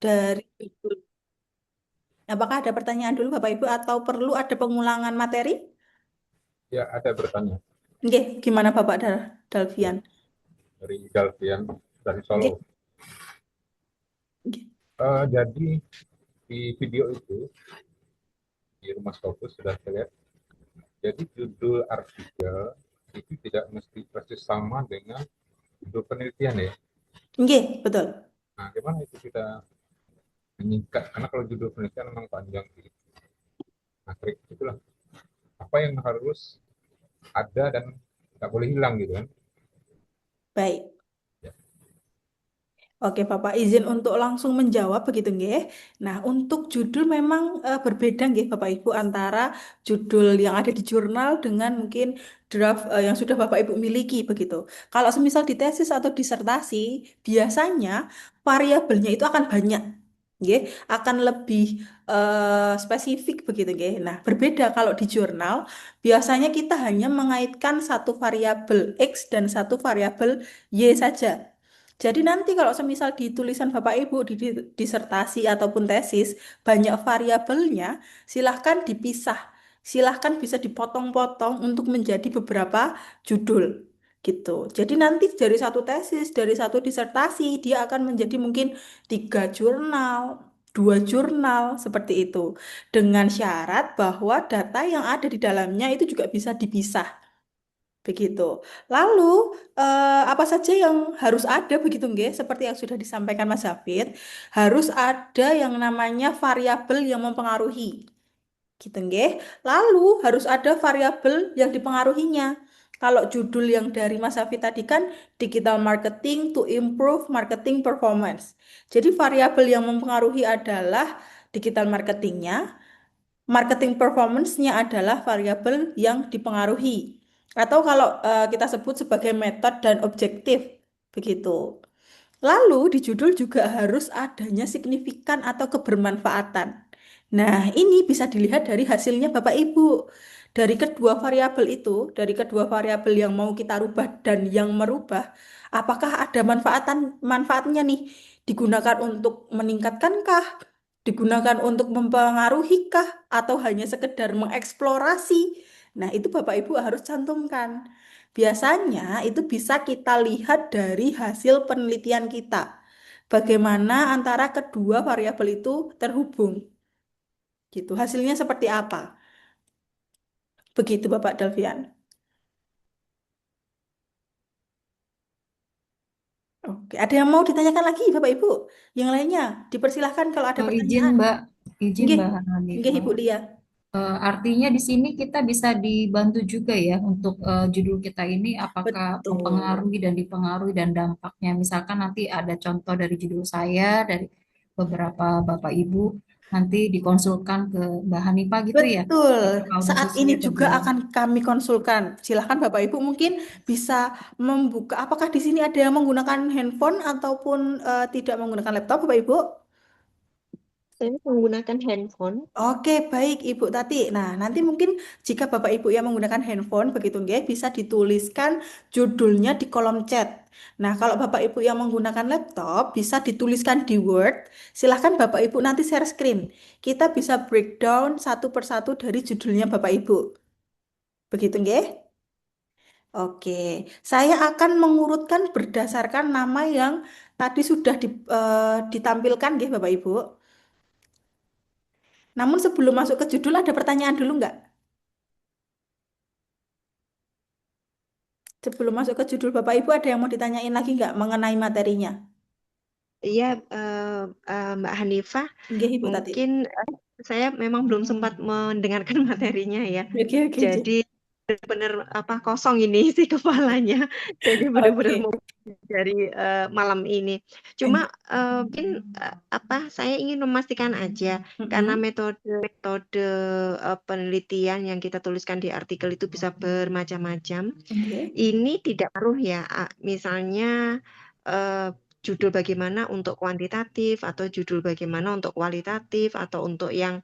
dari judul. Apakah ada pertanyaan dulu Bapak Ibu atau perlu ada pengulangan materi? Ya, ada bertanya. Oke, gimana Bapak Ya, Dalvian? dari Galvian dari Oke, Solo. Jadi di video itu di Rumah Scopus sudah saya lihat. Jadi judul artikel itu tidak mesti persis sama dengan judul penelitian ya. oke, betul. Nah, gimana itu kita meningkat? Karena kalau judul penelitian memang panjang gitu. Nah, trik itulah apa yang harus ada dan nggak boleh hilang gitu kan. Baik. Ya, Oke, Bapak izin untuk langsung menjawab begitu nggih. Nah, untuk judul memang berbeda nggih Bapak Ibu antara judul yang ada di jurnal dengan mungkin draft yang sudah Bapak Ibu miliki begitu. Kalau semisal di tesis atau disertasi, biasanya variabelnya itu akan banyak. Nggih, akan lebih spesifik begitu nggih. Nah, berbeda kalau di jurnal, biasanya kita hanya mengaitkan satu variabel X dan satu variabel Y saja. Jadi nanti kalau semisal di tulisan Bapak Ibu di disertasi ataupun tesis banyak variabelnya, silahkan dipisah. Silahkan bisa dipotong-potong untuk menjadi beberapa judul gitu. Jadi nanti dari satu tesis, dari satu disertasi, dia akan menjadi mungkin 3 jurnal, 2 jurnal seperti itu. Dengan syarat bahwa data yang ada di dalamnya itu juga bisa dipisah. Begitu. Lalu, apa saja yang harus ada begitu, nggih? Seperti yang sudah disampaikan Mas Hafid, harus ada yang namanya variabel yang mempengaruhi. Gitu, nggih. Lalu, harus ada variabel yang dipengaruhinya. Kalau judul yang dari Mas Hafid tadi kan digital marketing to improve marketing performance. Jadi variabel yang mempengaruhi adalah digital marketingnya, marketing performance-nya adalah variabel yang dipengaruhi. Atau kalau kita sebut sebagai metode dan objektif, begitu. Lalu di judul juga harus adanya signifikan atau kebermanfaatan. Nah, ini bisa dilihat dari hasilnya Bapak Ibu. Dari kedua variabel itu, dari kedua variabel yang mau kita rubah dan yang merubah, apakah ada manfaatnya nih? Digunakan untuk meningkatkankah? Digunakan untuk mempengaruhikah? Atau hanya sekedar mengeksplorasi? Nah, itu Bapak Ibu harus cantumkan. Biasanya itu bisa kita lihat dari hasil penelitian kita. Bagaimana antara kedua variabel itu terhubung. Gitu. Hasilnya seperti apa? Begitu Bapak Delvian. Oke, ada yang mau ditanyakan lagi Bapak Ibu? Yang lainnya, dipersilahkan kalau ada Izin pertanyaan. Mbak, izin Nggih, Mbak nggih Hanifah. Ibu Lia. Artinya di sini kita bisa dibantu juga ya untuk judul kita ini apakah Betul. mempengaruhi dan dipengaruhi dan dampaknya. Misalkan nanti ada contoh dari judul saya, dari beberapa Bapak Ibu, nanti dikonsulkan ke Mbak Hanifah gitu ya. Betul. Apakah udah Saat ini sesuai atau juga belum? akan kami konsulkan. Silahkan Bapak Ibu mungkin bisa membuka. Apakah di sini ada yang menggunakan handphone ataupun tidak menggunakan laptop, Bapak Ibu? Saya menggunakan handphone. Oke, baik Ibu Tati. Nah, nanti mungkin jika Bapak Ibu yang menggunakan handphone begitu nggih, bisa dituliskan judulnya di kolom chat. Nah, kalau Bapak Ibu yang menggunakan laptop bisa dituliskan di Word. Silahkan Bapak Ibu nanti share screen. Kita bisa breakdown satu persatu dari judulnya Bapak Ibu. Begitu nggih? Oke, saya akan mengurutkan berdasarkan nama yang tadi sudah ditampilkan nggih Bapak Ibu. Namun sebelum masuk ke judul ada pertanyaan dulu nggak? Sebelum masuk ke judul Bapak Ibu ada yang mau ditanyain lagi nggak mengenai materinya? Iya, Mbak Hanifah, Nggih Ibu Tati. mungkin saya memang belum sempat mendengarkan materinya ya. Oke oke Jadi benar-benar apa kosong ini isi kepalanya. Jadi benar-benar mau oke. dari malam ini. Cuma mungkin apa saya ingin memastikan aja karena Mm-mm. metode-metode penelitian yang kita tuliskan di artikel itu bisa bermacam-macam. Oke. Ini tidak ngaruh ya, misalnya eh, judul bagaimana untuk kuantitatif atau judul bagaimana untuk kualitatif atau untuk yang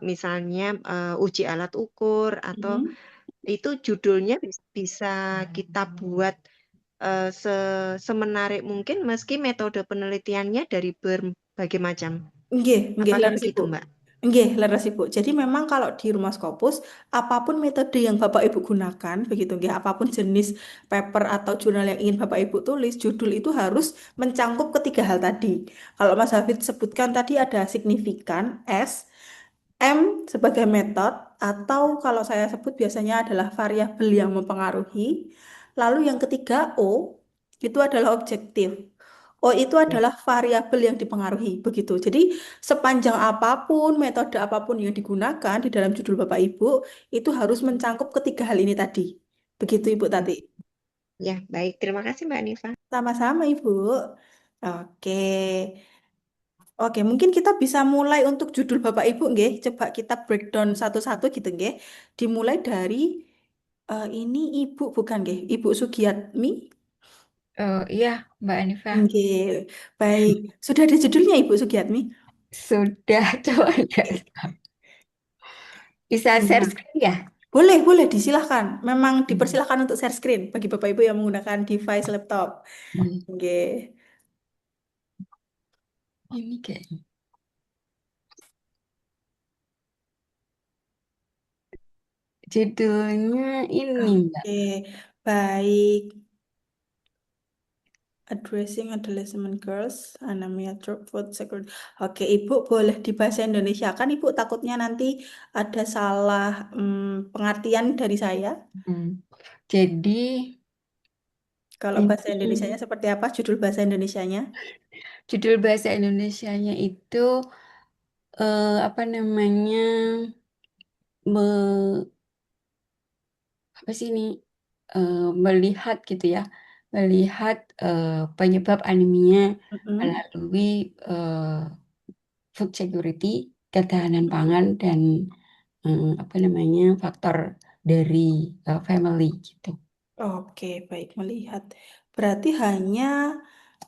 misalnya uji alat ukur atau Mm-mm. itu judulnya bisa kita buat semenarik mungkin meski metode penelitiannya dari berbagai macam. Nggih, Apakah leres begitu, Ibu. Mbak? Nggih, leres Ibu. Jadi memang kalau di Rumah Scopus, apapun metode yang Bapak Ibu gunakan, begitu nggih, apapun jenis paper atau jurnal yang ingin Bapak Ibu tulis, judul itu harus mencangkup ketiga hal tadi. Kalau Mas Hafid sebutkan tadi ada signifikan, S, M sebagai metode, atau kalau saya sebut biasanya adalah variabel yang mempengaruhi. Lalu yang ketiga, O, itu adalah objektif. O itu Ya. adalah variabel yang dipengaruhi, begitu. Jadi sepanjang apapun, metode apapun yang digunakan di dalam judul Bapak Ibu, itu harus mencangkup ketiga hal ini tadi. Begitu Ibu Tati. Ya, baik. Terima kasih, Mbak Nifa. Sama-sama Ibu. Oke. Oke, mungkin kita bisa mulai untuk judul Bapak Ibu, nggih. Coba kita breakdown satu-satu gitu, nggih. Dimulai dari ini Ibu bukan, nggih? Ibu Sugiatmi. Iya, Mbak Anifa. Nggih. Baik. Sudah ada judulnya Ibu Sugiatmi? Sudah, coba lihat. Bisa share Nah, screen ya? boleh disilahkan. Memang Hmm. dipersilahkan untuk share screen bagi Bapak Ibu yang menggunakan device laptop. Hmm. Nggih. Ini kayaknya. Judulnya ini, Mbak. Oke, baik. Addressing Adolescent Girls, Anemia Drop Food Security. Oke, Ibu boleh di bahasa Indonesia kan Ibu takutnya nanti ada salah pengertian dari saya. Hmm. Jadi Kalau bahasa ini Indonesianya seperti apa? Judul bahasa Indonesianya? judul bahasa Indonesianya itu apa namanya me, apa sih ini melihat gitu ya, melihat penyebab anemia Mm-mm. melalui food security, ketahanan pangan dan apa namanya faktor dari family gitu. Oke, baik melihat. Berarti hanya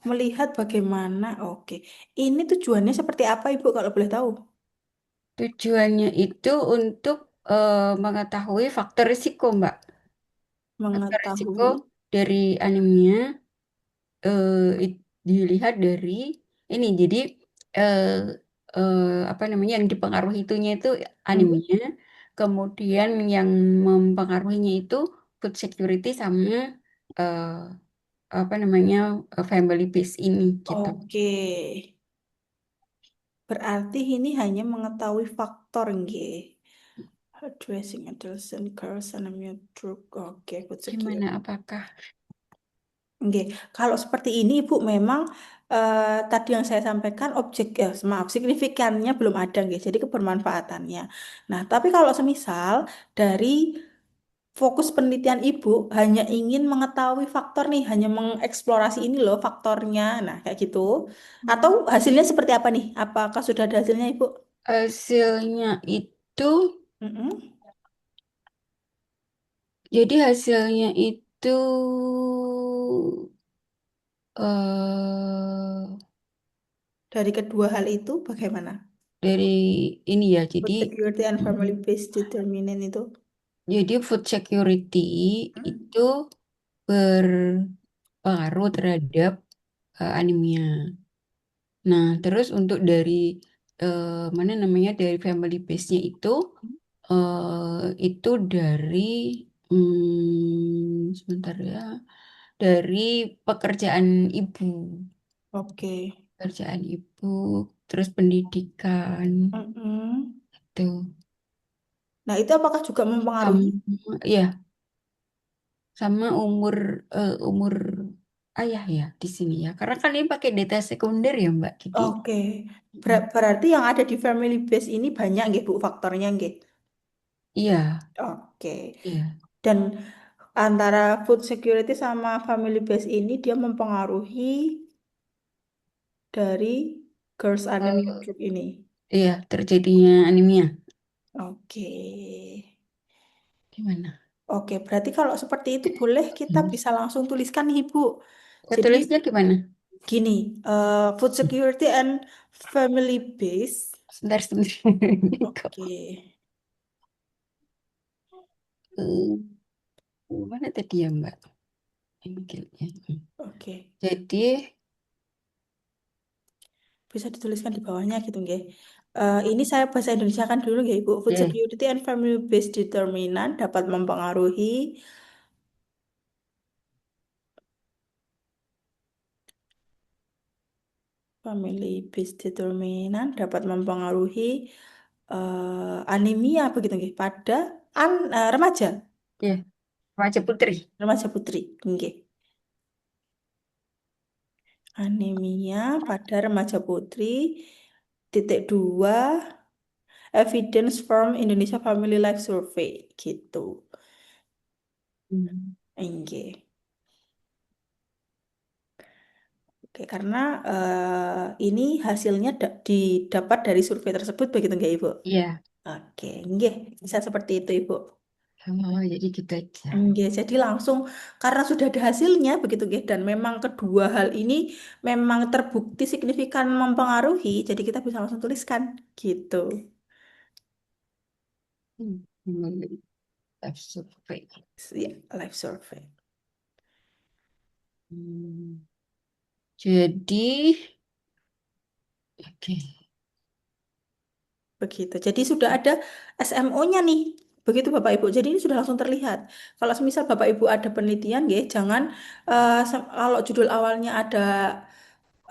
melihat bagaimana. Oke, ini tujuannya seperti apa Ibu kalau boleh tahu? Tujuannya itu untuk mengetahui faktor risiko, Mbak. Faktor risiko Mengetahui. dari anemia dilihat dari ini. Jadi eh, apa namanya yang dipengaruhi itunya itu Hmm. anemia, kemudian yang mempengaruhinya itu food security sama eh, apa namanya family base ini gitu. Oke, berarti ini hanya mengetahui faktor nggih. Addressing adolescent girls anemia drug. Oke, food Gimana security. apakah Oke, kalau seperti ini Ibu memang tadi yang saya sampaikan maaf signifikannya belum ada nggih. Jadi kebermanfaatannya. Nah, tapi kalau semisal dari fokus penelitian Ibu hanya ingin mengetahui faktor nih, hanya mengeksplorasi ini loh faktornya. Nah, kayak gitu. Atau hasilnya seperti apa nih? Apakah sudah ada hasilnya Ibu? hasilnya itu? Mm-mm. Jadi hasilnya itu eh Dari kedua hal itu bagaimana? dari ini ya. Food security and family based determinant itu. Jadi food security Hmm? itu berpengaruh terhadap anemia. Nah, terus untuk dari mana namanya dari family base-nya itu dari sebentar ya, dari pekerjaan ibu, Oke. pekerjaan ibu, terus pendidikan Mm-mm. tuh, Nah, itu apakah juga mempengaruhi? sama ya, sama umur ayah ya di sini ya, karena kan ini pakai data sekunder ya Mbak, jadi Oke. Berarti yang ada di family base ini banyak nggih Bu faktornya nggih. iya, Oke. iya. Dan antara food security sama family base ini dia mempengaruhi dari girls anemia Eh, group ini. iya, terjadinya anemia. Oke. Gimana? Oke, berarti kalau seperti itu boleh kita Hmm. bisa langsung tuliskan nih Bu. Saya Jadi tulisnya gimana? gini, food security and family base. Sebentar, sebentar. Ini kok Oke. mana tadi ya Mbak? Ini kayaknya. Oke. Jadi bisa dituliskan di bawahnya gitu nggih. Ini saya bahasa Indonesia kan dulu nggih Ibu. Food Ya, security and family based determinant dapat mempengaruhi family based determinant dapat mempengaruhi anemia begitu nggih pada remaja, ya, remaja putri. remaja putri nggih. Anemia pada remaja putri. Titik dua, evidence from Indonesia Family Life Survey gitu. Hmm. Nggih. Oke, karena ini hasilnya didapat dari survei tersebut begitu nggak Ibu? Iya. Oke, nggih, bisa seperti itu Ibu. Oh, jadi gitu aja. Nggih, jadi langsung karena sudah ada hasilnya begitu nggih dan memang kedua hal ini memang terbukti signifikan mempengaruhi, jadi kita bisa langsung tuliskan gitu. Hmm. Life survey. Ya, live survey. Hmm. Jadi, oke. Begitu. Jadi sudah ada SMO-nya nih. Begitu Bapak Ibu. Jadi ini sudah langsung terlihat. Kalau misal Bapak Ibu ada penelitian, ya, jangan kalau judul awalnya ada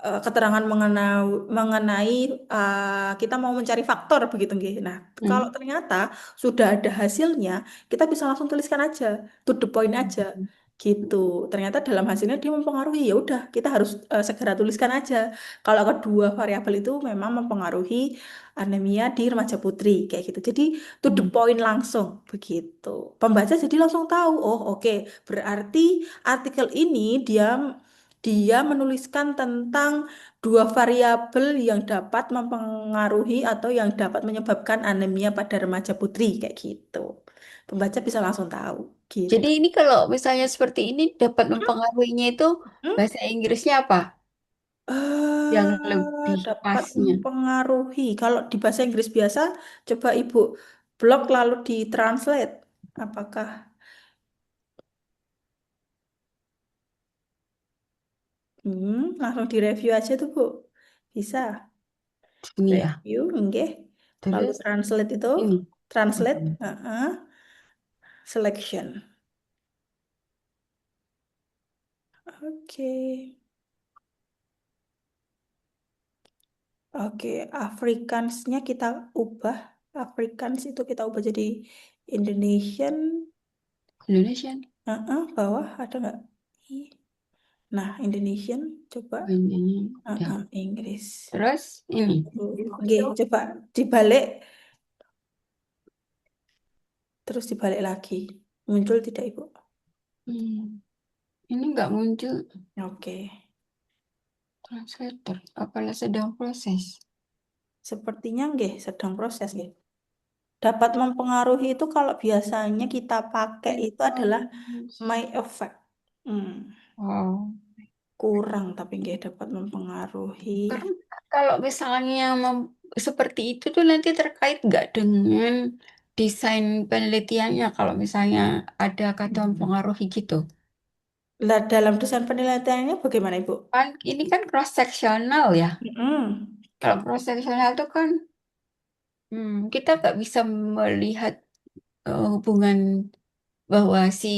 keterangan mengenai kita mau mencari faktor begitu nggih. Nah, kalau Hmm. ternyata sudah ada hasilnya, kita bisa langsung tuliskan aja, to the point aja. Gitu. Ternyata dalam hasilnya dia mempengaruhi, ya udah, kita harus segera tuliskan aja. Kalau kedua variabel itu memang mempengaruhi anemia di remaja putri kayak gitu. Jadi to the Hmm. point langsung begitu. Pembaca jadi langsung tahu, oh oke, berarti artikel ini dia dia menuliskan tentang dua variabel yang dapat mempengaruhi atau yang dapat menyebabkan anemia pada remaja putri kayak gitu. Pembaca bisa langsung tahu Jadi gitu. ini kalau misalnya seperti ini dapat mempengaruhinya itu Hmm? bahasa Inggrisnya apa? Yang lebih Dapat pasnya. mempengaruhi. Kalau di bahasa Inggris biasa, coba Ibu blok lalu ditranslate. Apakah langsung direview aja tuh Bu? Bisa. Ini ya. Review, enggak. Lalu Terus translate itu, ini. translate, Hmm. selection. Oke. Oke, Afrikansnya kita ubah. Afrikaans itu kita ubah jadi Indonesian. Indonesia. Bawah ada nggak? Nah, Indonesian coba. Ini. Ya. Inggris. Terus ini. Oke, coba dibalik, terus dibalik lagi. Muncul tidak, Ibu? Hmm. Ini nggak muncul Oke. translator. Apalah sedang proses. Sepertinya nggih sedang proses nggih. Dapat mempengaruhi itu kalau biasanya kita pakai itu adalah my effect. Hmm, Wow. kurang tapi nggih dapat mempengaruhi. Karena kalau misalnya seperti itu tuh nanti terkait nggak dengan desain penelitiannya kalau misalnya ada kata mempengaruhi gitu. Lah dalam desain penelitiannya bagaimana, Ibu? Kan ini kan cross sectional ya. Mm-mm. Kalau cross sectional tuh kan kita nggak bisa melihat hubungan bahwa si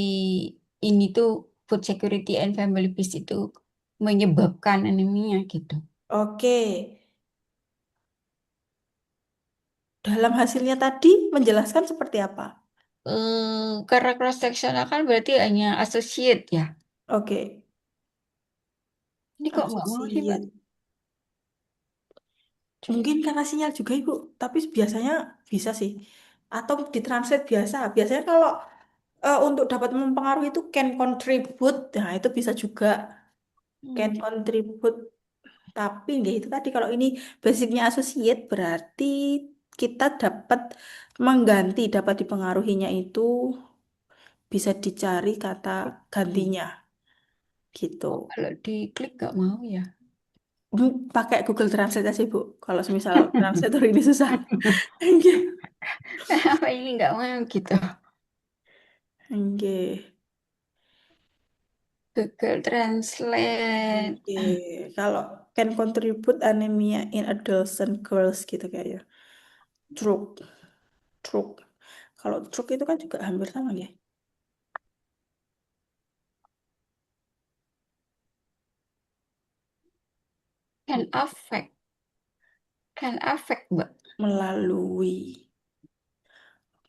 ini tuh food security and family peace itu menyebabkan anemia gitu. Oke. Dalam hasilnya tadi menjelaskan seperti apa? Karena cross sectional kan berarti hanya associate ya. Oke. Ini kok nggak mau sih, Pak? Associate. Mungkin karena sinyal juga Ibu, tapi biasanya bisa sih. Atau ditranslate biasa. Biasanya kalau untuk dapat mempengaruhi itu can contribute, nah itu bisa juga can Hmm. contribute. Tapi nggak itu tadi kalau ini basicnya associate berarti kita dapat mengganti, dapat dipengaruhinya itu bisa dicari kata gantinya gitu. Kok kalau diklik nggak mau ya? Pakai Google Translate aja Bu. Kalau semisal translator ini susah. Kenapa ini nggak mau gitu? Nggih. Google Translate. Oke, kalau can contribute anemia in adolescent girls gitu kayaknya. Stroke, stroke. Kalau stroke itu kan juga hampir sama ya. Can affect, Mbak. Melalui,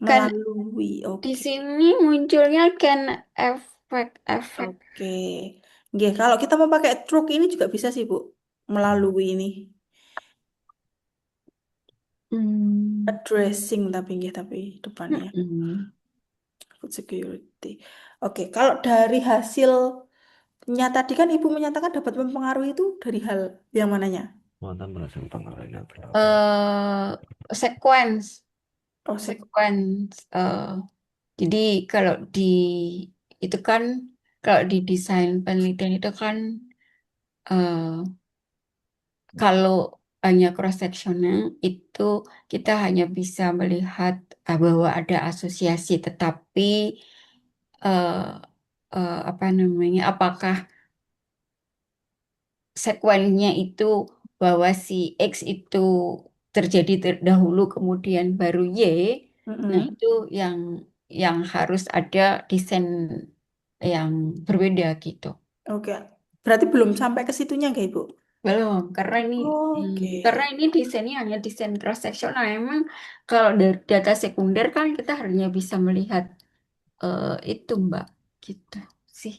Kan melalui. di Oke, sini munculnya can affect. oke. Nggih, kalau kita mau pakai stroke ini juga bisa sih, Bu. Melalui ini. Hmm. Addressing tapi nggih, tapi depannya Mm-mm. food security. Oke, kalau dari hasil nya tadi kan Ibu menyatakan dapat mempengaruhi itu dari hal yang mananya? Eh, Sequence, Oh, sequence. Jadi kalau di itu kan kalau di desain penelitian itu kan eh, kalau hanya cross sectional itu kita hanya bisa melihat bahwa ada asosiasi, tetapi eh, apa namanya? Apakah sekuensinya itu bahwa si X itu terjadi terdahulu kemudian baru Y. Nah, mm-mm. itu yang harus ada desain yang berbeda gitu. Oke. Berarti belum sampai ke situnya, nggak, Ibu? Belum, Oke. karena ini desainnya hanya desain cross sectional. Emang kalau dari data sekunder kan kita hanya bisa melihat itu, Mbak, gitu sih.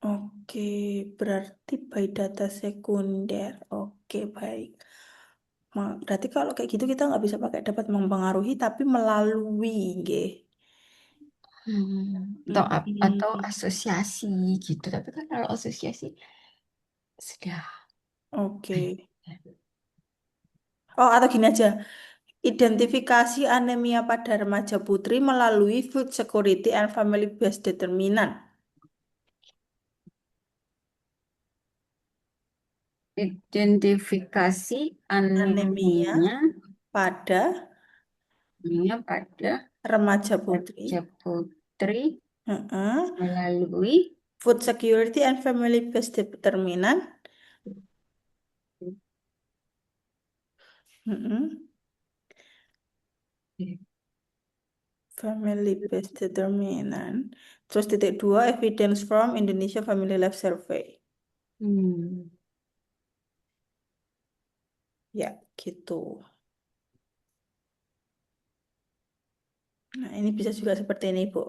Oke, berarti by data sekunder. Oke, baik. Berarti kalau kayak gitu kita nggak bisa pakai dapat mempengaruhi, tapi melalui, nggih. Atau Mm-mm. asosiasi gitu. Tapi kan kalau asosiasi sudah. Oke. Oh, atau gini aja. Identifikasi anemia pada remaja putri melalui food security and family based determinant. Identifikasi Anemia anemia pada pada remaja putri. remaja putri Heeh. melalui Food security and family based determinant. Heeh. Family based determinant. Terus titik dua, evidence from Indonesia Family Life Survey. hmm, Ya, gitu. Nah, ini bisa juga seperti ini, Bu.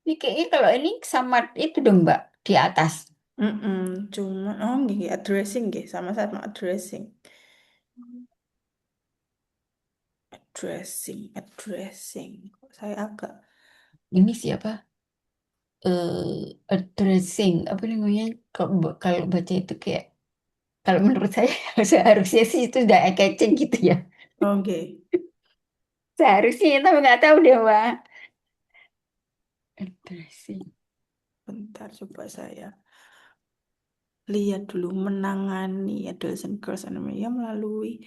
ini kayaknya kalau ini sama itu dong, Mbak, di atas. Mm-mm. Cuma, oh, nggih, addressing, nggih. Sama-sama addressing. Addressing. Kok saya agak, Ini siapa? Addressing apa namanya? Kalau baca itu kayak kalau menurut saya seharusnya sih itu udah eye-catching gitu ya. oh, nggih. Seharusnya tapi nggak tahu deh, Mbak. Addressing. Bentar, coba saya lihat dulu menangani adolescent girls anemia melalui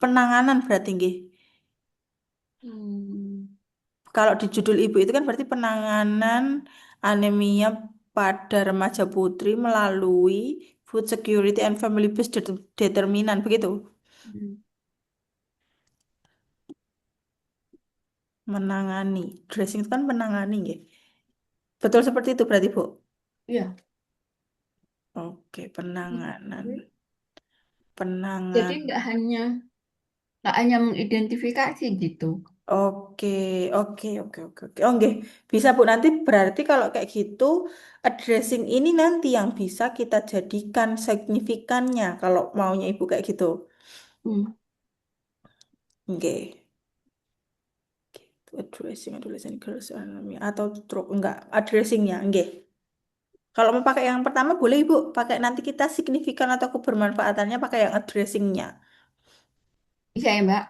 penanganan berarti nggih. Hmm. Kalau di judul ibu itu kan berarti penanganan anemia pada remaja putri melalui food security and family based determinant begitu. Hmm. Menangani. Dressing itu kan menangani nggih. Betul seperti itu berarti, Bu. Iya. Oke, penanganan. Jadi Penangan. nggak hanya mengidentifikasi gitu. Oke, oke. Oh, nggih. Bisa, Bu. Nanti berarti kalau kayak gitu, addressing ini nanti yang bisa kita jadikan signifikannya kalau maunya Ibu kayak gitu. Hmm. Nggih. Addressing adolescent girls anemia atau stroke enggak addressingnya nggih. Kalau mau pakai yang pertama boleh Ibu, pakai nanti kita signifikan atau kebermanfaatannya pakai yang addressingnya. Bisa ya, Mbak?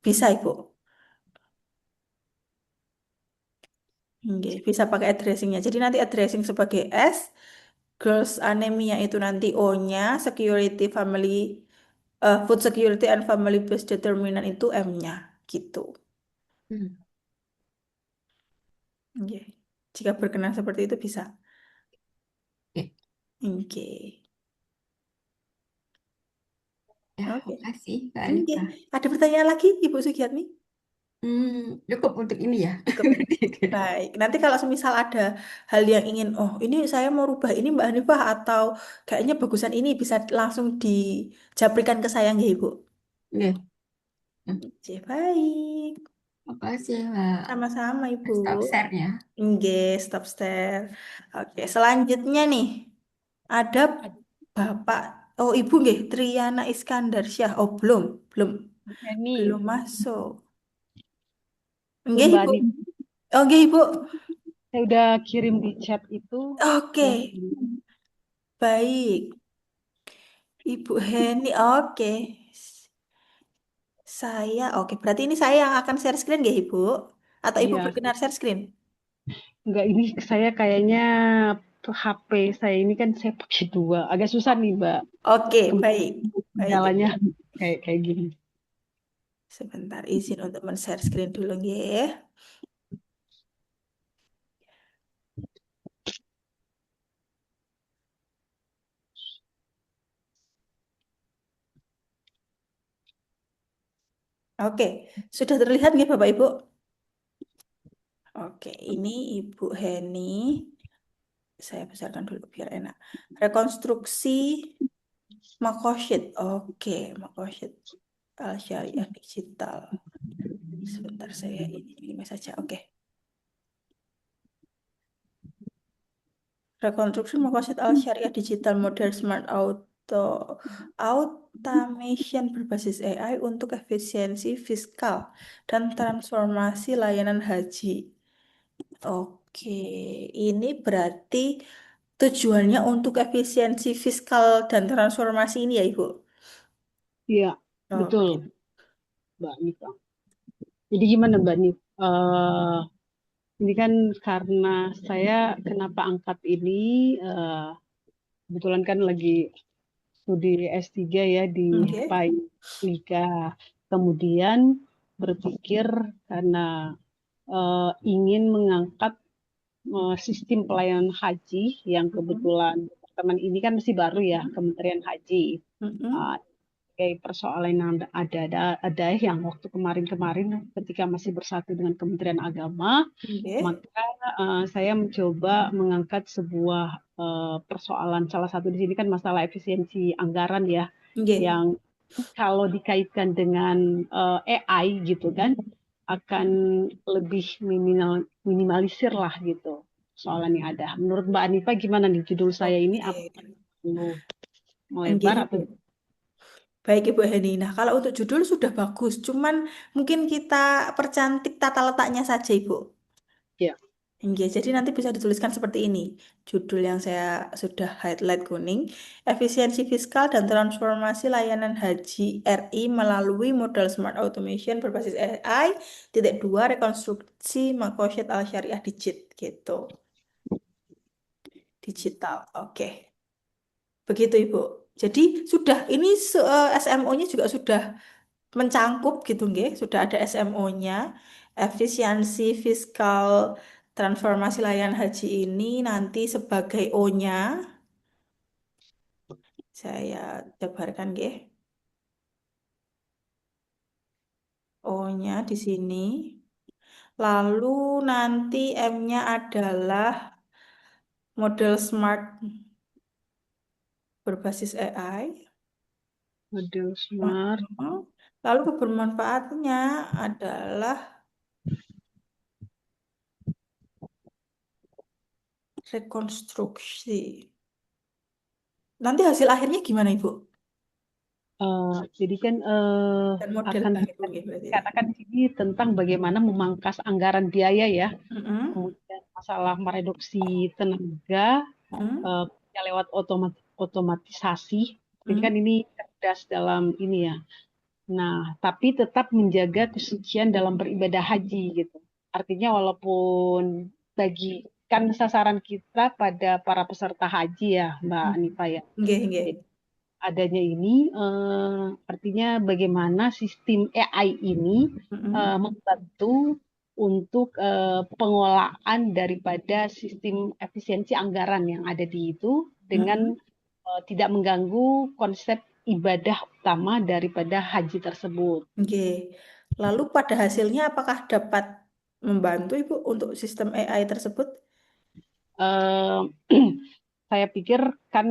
Bisa Ibu. Nggih, bisa pakai addressingnya. Jadi nanti addressing sebagai S, girls anemia itu nanti O-nya, security family food security and family based determinant itu M-nya gitu. Hmm. Nggih. Jika berkenan seperti itu bisa. Oke. Oke. Ya, Oke. makasih Kak Oke. Alika. Ada pertanyaan lagi, Ibu Sugiatmi? Cukup untuk ini ya. Cukup. Baik. Nanti kalau semisal ada hal yang ingin, oh ini saya mau rubah ini Mbak Hanifah atau kayaknya bagusan ini bisa langsung dijabrikan ke saya nggih, Ibu. Oke. Oke, baik. Makasih Mbak. Sama-sama, Ibu. Stop share-nya. Nggih, stop share. Oke, selanjutnya nih ada Bapak, oh Ibu nggih, Triana Iskandar Syah. Oh belum, belum, Ini belum masuk. Nggih, Mbak Ibu. Ani, Oh nggih, Ibu. saya udah kirim di chat itu Oke, yang baik. Ibu Heni, oke. Saya, oke. Berarti ini saya yang akan share screen nggih, Ibu? Atau Ibu ya berkenan share screen? enggak, ini saya kayaknya HP saya ini kan saya pakai dua, agak susah nih Mbak. Oke, baik. Baik, Ibu. Jalannya kayak gini. Sebentar, izin untuk men-share screen dulu nggih. Oke, sudah terlihat nggih Bapak Ibu? Oke, ini Ibu Heni. Saya besarkan dulu biar enak. Rekonstruksi Makosyid. Oke, Makosyid Al-Syariah Digital. Sebentar saya ini saja. Oke. Rekonstruksi Makosyid Al-Syariah Digital Model Smart Automation berbasis AI untuk efisiensi fiskal dan transformasi layanan haji. Oke, ini berarti tujuannya untuk efisiensi fiskal dan transformasi ini ya, Ibu? Iya, betul Oke. Mbak Nita. Jadi gimana Mbak Nita? Ini kan karena saya kenapa angkat ini, kebetulan kan lagi studi S3 ya di Oke. Liga. Kemudian berpikir karena ingin mengangkat sistem pelayanan haji yang kebetulan teman ini kan masih baru ya, Kementerian Haji. Mm-mm. Kayak persoalan yang ada yang waktu kemarin ketika masih bersatu dengan Kementerian Agama, Oke. maka saya mencoba mengangkat sebuah persoalan, salah satu di sini kan masalah efisiensi anggaran ya, Oke. yang kalau dikaitkan dengan AI gitu kan akan lebih minimalisir lah gitu soalan yang ada. Menurut Mbak Anifa gimana nih judul saya ini, Oke. apa perlu Oke, melebar Ibu. atau Baik, Ibu Heni. Nah, kalau untuk judul sudah bagus, cuman mungkin kita percantik tata letaknya saja, Ibu. ya? Iya, jadi nanti bisa dituliskan seperti ini. Judul yang saya sudah highlight kuning, efisiensi fiskal dan transformasi layanan haji RI melalui modal smart automation berbasis AI, titik dua, rekonstruksi Makosyid Al-Syariah gitu. Digital, oke. Begitu, Ibu. Jadi sudah, ini SMO-nya juga sudah mencangkup gitu nggih, sudah ada SMO-nya. Efisiensi fiskal transformasi layanan haji ini nanti sebagai O-nya saya jabarkan nggih. O-nya di sini. Lalu nanti M-nya adalah model smart berbasis AI. Model smart. Lalu kebermanfaatnya adalah rekonstruksi. Nanti hasil akhirnya gimana, Ibu? Jadi kan Dan model akan baru nggih berarti. dikatakan di sini tentang bagaimana memangkas anggaran biaya ya, Mm-mm. kemudian masalah mereduksi tenaga Mm-mm. lewat otomatisasi. Jadi kan Mm-mm. ini cerdas dalam ini ya. Nah, tapi tetap menjaga kesucian dalam beribadah haji gitu. Artinya walaupun bagi kan sasaran kita pada para peserta haji ya, Mbak Anifa ya. Nggih, nggih. Jadi, adanya ini artinya bagaimana sistem AI ini Mm-mm. membantu untuk pengelolaan daripada sistem efisiensi anggaran yang ada di itu dengan Mm-mm. tidak mengganggu konsep ibadah utama daripada haji tersebut. Oke. Lalu pada hasilnya apakah dapat membantu Ibu untuk sistem AI tersebut? Eh, saya pikir kan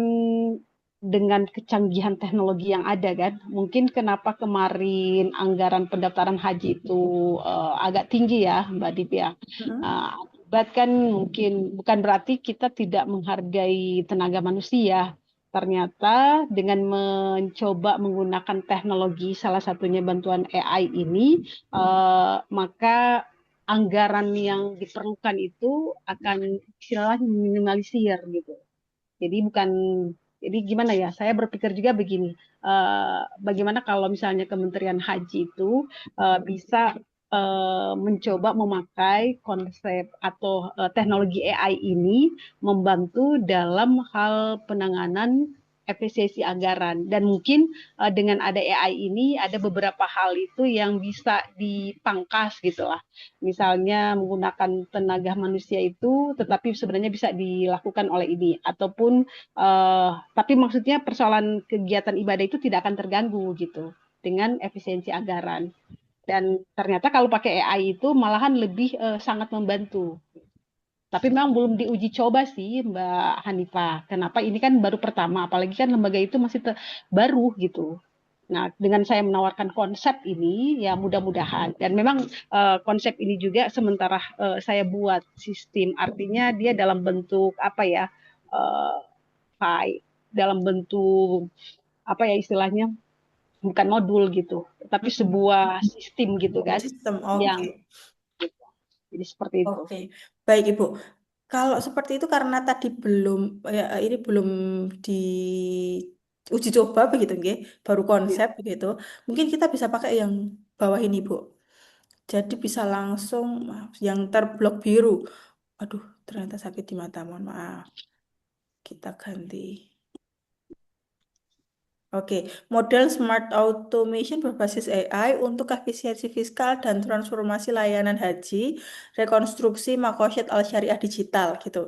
dengan kecanggihan teknologi yang ada kan, mungkin kenapa kemarin anggaran pendaftaran haji itu agak tinggi ya, Mbak Dip ya. Mm-mm. Akibat kan mungkin bukan berarti kita tidak menghargai tenaga manusia. Ternyata dengan mencoba menggunakan teknologi, salah satunya bantuan AI ini, maka anggaran yang diperlukan itu akan istilahnya minimalisir gitu. Jadi bukan, jadi gimana ya? Saya berpikir juga begini, bagaimana kalau misalnya Kementerian Haji itu bisa mencoba memakai konsep atau teknologi AI ini membantu dalam hal penanganan efisiensi anggaran dan mungkin dengan ada AI ini ada beberapa hal itu yang bisa dipangkas gitu lah. Misalnya menggunakan tenaga manusia itu tetapi sebenarnya bisa dilakukan oleh ini ataupun tapi maksudnya persoalan kegiatan ibadah itu tidak akan terganggu gitu dengan efisiensi anggaran. Dan ternyata kalau pakai AI itu malahan lebih sangat membantu. Tapi memang belum diuji coba sih Mbak Hanifah. Kenapa ini kan baru pertama, apalagi kan lembaga itu masih baru gitu. Nah, dengan saya menawarkan konsep ini, ya mudah-mudahan. Dan memang konsep ini juga sementara saya buat sistem, artinya dia dalam bentuk apa ya, uh, file, dalam bentuk apa ya istilahnya, bukan modul gitu, tapi Mm-mm. sebuah sistem gitu kan, Sistem, yang oke. gitu. Jadi seperti itu. Oke. Baik Ibu. Kalau seperti itu karena tadi belum ya, ini belum di uji coba begitu nggih, baru Ya. konsep begitu. Mungkin kita bisa pakai yang bawah ini, Bu. Jadi bisa langsung maaf, yang terblok biru. Aduh, ternyata sakit di mata, mohon maaf. Kita ganti. Oke, model Smart Automation berbasis AI untuk efisiensi fiskal dan transformasi layanan haji, rekonstruksi Makosyad Al-Syariah Digital gitu.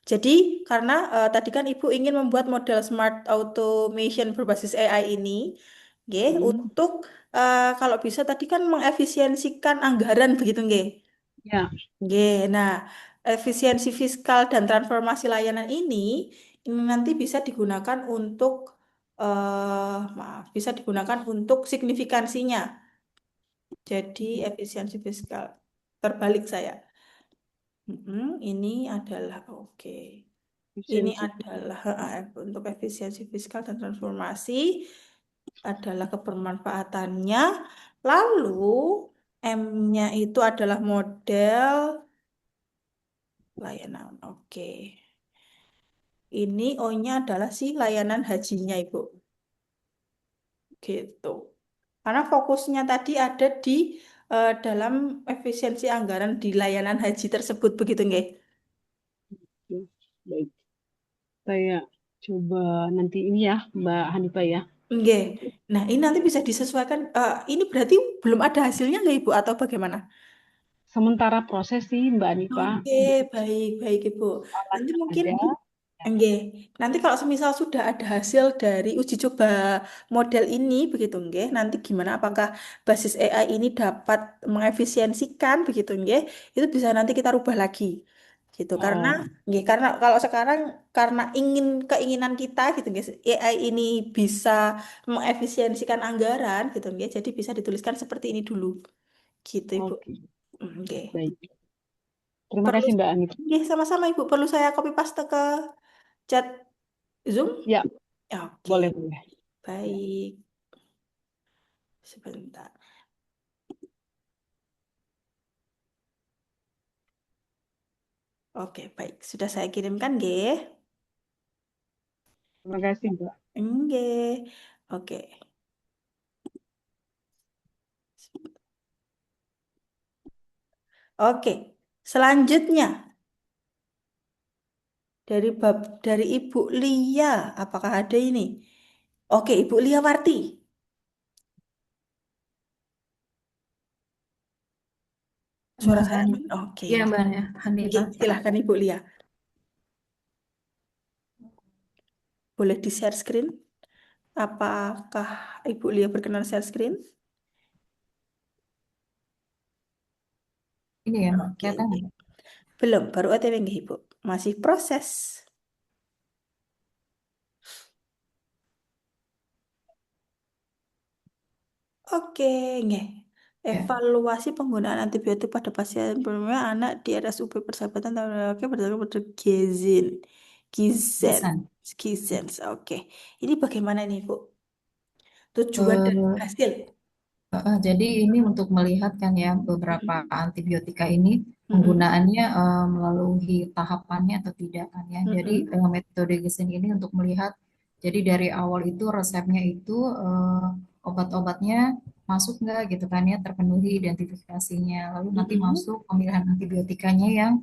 Jadi, karena tadi kan Ibu ingin membuat model Smart Automation berbasis AI ini, nggih, Hmm. untuk kalau bisa tadi kan mengefisiensikan anggaran begitu, nggih. Ya. Nggih, nah, efisiensi fiskal dan transformasi layanan ini nanti bisa digunakan untuk maaf, bisa digunakan untuk signifikansinya. Jadi efisiensi fiskal. Terbalik saya. Ini adalah oke. Ini Efisiensi. adalah untuk efisiensi fiskal dan transformasi adalah kebermanfaatannya. Lalu M-nya itu adalah model layanan. Oke. Ini O-nya adalah si layanan hajinya, Ibu. Gitu. Karena fokusnya tadi ada di dalam efisiensi anggaran di layanan haji tersebut, begitu nggih? Baik. Saya coba nanti ini ya, Mbak Hanifah ya. Nggih. Nah, ini nanti bisa disesuaikan. Ini berarti belum ada hasilnya nggak, Ibu, atau bagaimana? Sementara proses sih Mbak Hanifah, Oke, baik, baik, Ibu. Nanti soalannya mungkin ada. Nggih. Nanti kalau semisal sudah ada hasil dari uji coba model ini begitu nggih, nanti gimana apakah basis AI ini dapat mengefisiensikan begitu nggih, itu bisa nanti kita rubah lagi. Gitu. Karena Oh, nggih, karena kalau sekarang karena keinginan kita gitu nggih, AI ini bisa mengefisiensikan anggaran gitu nggih, jadi bisa dituliskan seperti ini dulu. Gitu, Ibu. oke. Nggih. Baik. Terima Perlu kasih Mbak Hanifah. nggih sama-sama Ibu, perlu saya copy paste ke chat Zoom? Ya, Oke, boleh boleh. Ya. baik. Sebentar. Oke, baik. Sudah saya kirimkan, G. Terima kasih Mbak. Nggih. Oke. Oke. Selanjutnya dari Ibu Lia, apakah ada ini? Oke, Ibu Lia Warti. suara Mbak saya Hani. aman. Oke. Iya, Mbak Oke, Hanifah. silahkan Ibu Lia. Boleh di-share screen? Apakah Ibu Lia berkenan share screen? Ini ya, Mbak. Oke, Kelihatan oke. nggak? Belum, baru OTW nggih, Ibu. Masih proses. Oke, nggih. Ya, Evaluasi penggunaan antibiotik pada pasien pneumonia anak di RSUP Persahabatan tahun lalu berdasarkan pada Gizen. Gizen. desain. Gizen. Oke. Ini bagaimana nih, Bu? Tujuan dan Eh, hasil. Jadi ini untuk melihat kan ya beberapa Mm-mm. antibiotika ini Mm-mm. penggunaannya melalui tahapannya atau tidak kan ya. Jadi Mm-mm. metode Gesen ini untuk melihat jadi dari awal itu resepnya itu obat-obatnya masuk nggak gitu kan ya terpenuhi identifikasinya. Lalu nanti Mm-mm. masuk pemilihan antibiotikanya yang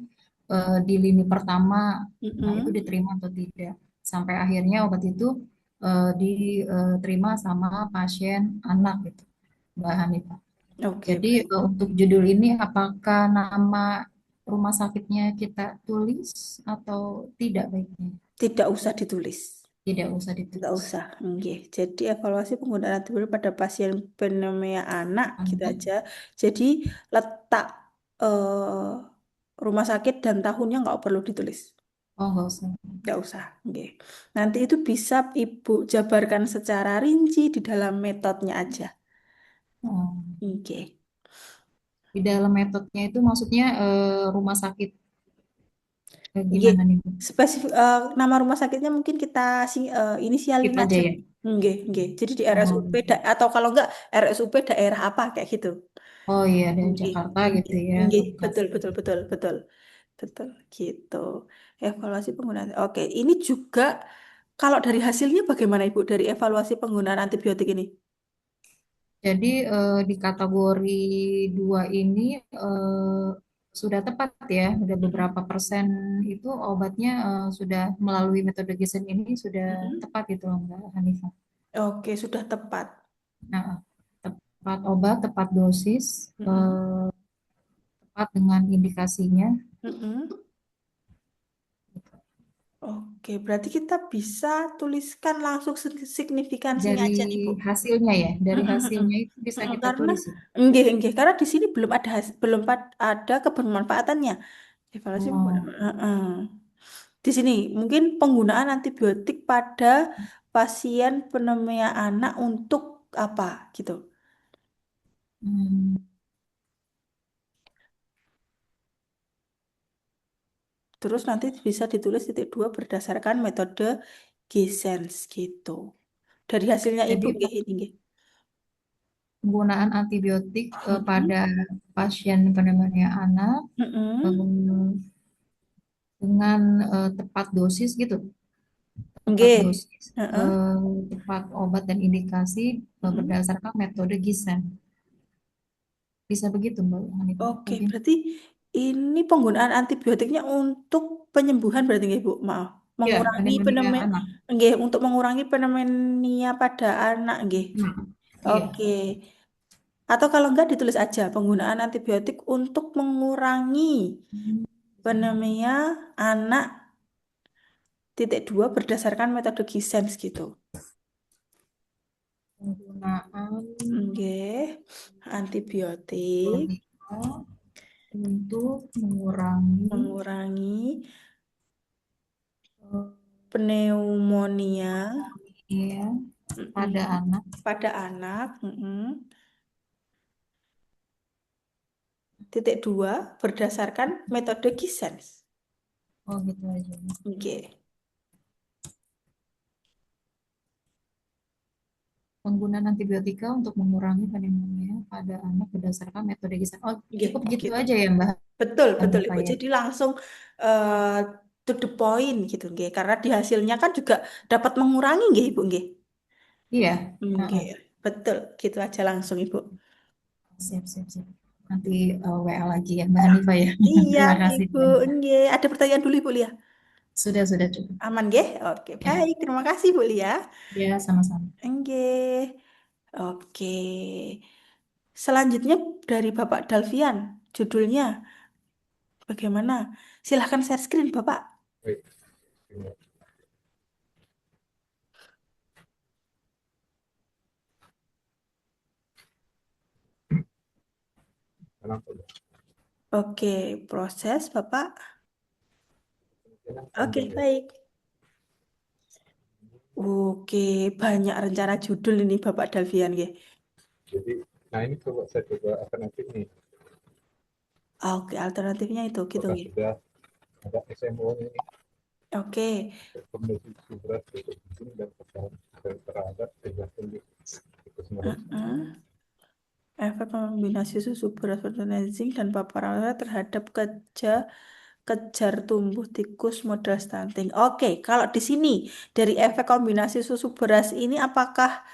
di lini pertama, nah itu Mm-mm. diterima atau tidak. Sampai akhirnya obat itu diterima sama pasien anak gitu. Mbak Hanifah. Oke, Jadi baik. untuk judul ini apakah nama rumah sakitnya kita tulis atau tidak baiknya? Tidak usah ditulis. Tidak usah Tidak ditulis. usah. Oke. Jadi evaluasi penggunaan antibiotik pada pasien pneumonia anak gitu Anak, aja. Jadi letak rumah sakit dan tahunnya nggak perlu ditulis. oh nggak usah. Nggak usah. Oke. Nanti itu bisa Ibu jabarkan secara rinci di dalam metodenya aja. Oh. Oke. Di dalam metodenya itu maksudnya rumah sakit Oke. gimana nih? Bu? Spesifik nama rumah sakitnya mungkin kita inisialin Skip aja aja. ya. Oke, oke. Jadi di Oh, RSUP atau kalau enggak RSUP daerah apa kayak gitu. oh iya dari Oke, Jakarta oke, gitu ya, oke. Bekasi. Betul, betul, betul, betul, betul. Gitu. Evaluasi penggunaan. Oke, ini juga kalau dari hasilnya bagaimana Ibu dari evaluasi penggunaan antibiotik ini? Jadi di kategori 2 ini eh, sudah tepat ya, udah Mm-mm. beberapa persen itu obatnya sudah melalui metode Gisen ini sudah Mm-mm. tepat gitu loh Mbak Hanifah. Oke, sudah tepat. Nah, tepat obat, tepat dosis, Mm-mm. tepat dengan indikasinya. Mm-mm. Oke, berarti kita bisa tuliskan langsung signifikansinya Dari aja nih, Bu. hasilnya ya, dari Mm-mm, mm-mm. hasilnya itu bisa Mm-mm, kita karena tulis ya. enggak, enggak, karena di sini belum ada ada kebermanfaatannya. Evaluasi penggunaan. Oh, Heeh. Di sini mungkin penggunaan antibiotik pada pasien pneumonia anak untuk apa gitu. hmm. Terus nanti bisa ditulis titik dua berdasarkan metode Gesens gitu. Dari hasilnya Ibu Jadi nggih ini nggih. penggunaan antibiotik Mm-mm. pada pasien pneumonia anak Mm-mm. eh, dengan tepat dosis gitu, tepat Nggih. dosis, Heeh. tepat obat dan indikasi Mm-mm. berdasarkan metode Gisen. Bisa begitu Mbak Hanifah? Oke, Mungkin berarti ini penggunaan antibiotiknya untuk penyembuhan berarti nggih, Bu? Maaf. ya Mengurangi pneumonia pneumonia anak. nggih, untuk mengurangi pneumonia pada anak nggih. Hmm. Iya. Oke. Atau kalau enggak ditulis aja penggunaan antibiotik untuk mengurangi Hmm. pneumonia anak titik dua berdasarkan metode Gisens gitu. Penggunaan Nggih. Antibiotik antibiotika untuk mengurangi mengurangi eh, pneumonia pneumonia mm-mm, pada anak. pada anak. Titik dua berdasarkan metode Gisens. Oh gitu aja. Oke. Penggunaan antibiotika untuk mengurangi pneumonia pada anak berdasarkan metode Gisen. Oh, Oke, cukup gitu gitu. aja ya Mbak Betul, betul Hanifah Ibu. ya. Jadi langsung eh, to the point gitu nggih. Karena di hasilnya kan juga dapat mengurangi nggih Ibu nggih. Iya. Nggih. Heeh. Betul, gitu aja langsung Ibu. Siap, siap, siap. Nanti WA lagi ya Mbak Hanifah ya. Iya, Terima kasih Ibu. banyak. Nggih. Ada pertanyaan dulu Ibu Lia? Sudah cukup. Aman nggih? Oke, Ya, baik. Terima kasih Bu Lia. ya sama-sama. Nggih. Oke. Selanjutnya dari Bapak Dalvian. judulnya. Bagaimana? Silahkan share screen, Bapak. Baik. Ini. Kenapa? Oke, proses, Bapak. Kemungkinan Oke, panjang ya. baik. Oke, banyak rencana judul ini, Bapak Dalvian, nggih. Jadi, nah ini saya coba alternatif nih. Oke, alternatifnya itu, gitu, Apakah nggih. sudah ada SMO ini, Oke, rekomendasi subras untuk izin dan persyaratan terhadap kejahatan tikus meres. efek kombinasi susu beras fertilizing dan paparan terhadap kejar tumbuh tikus modal stunting. Oke, kalau di sini dari efek kombinasi susu beras ini apakah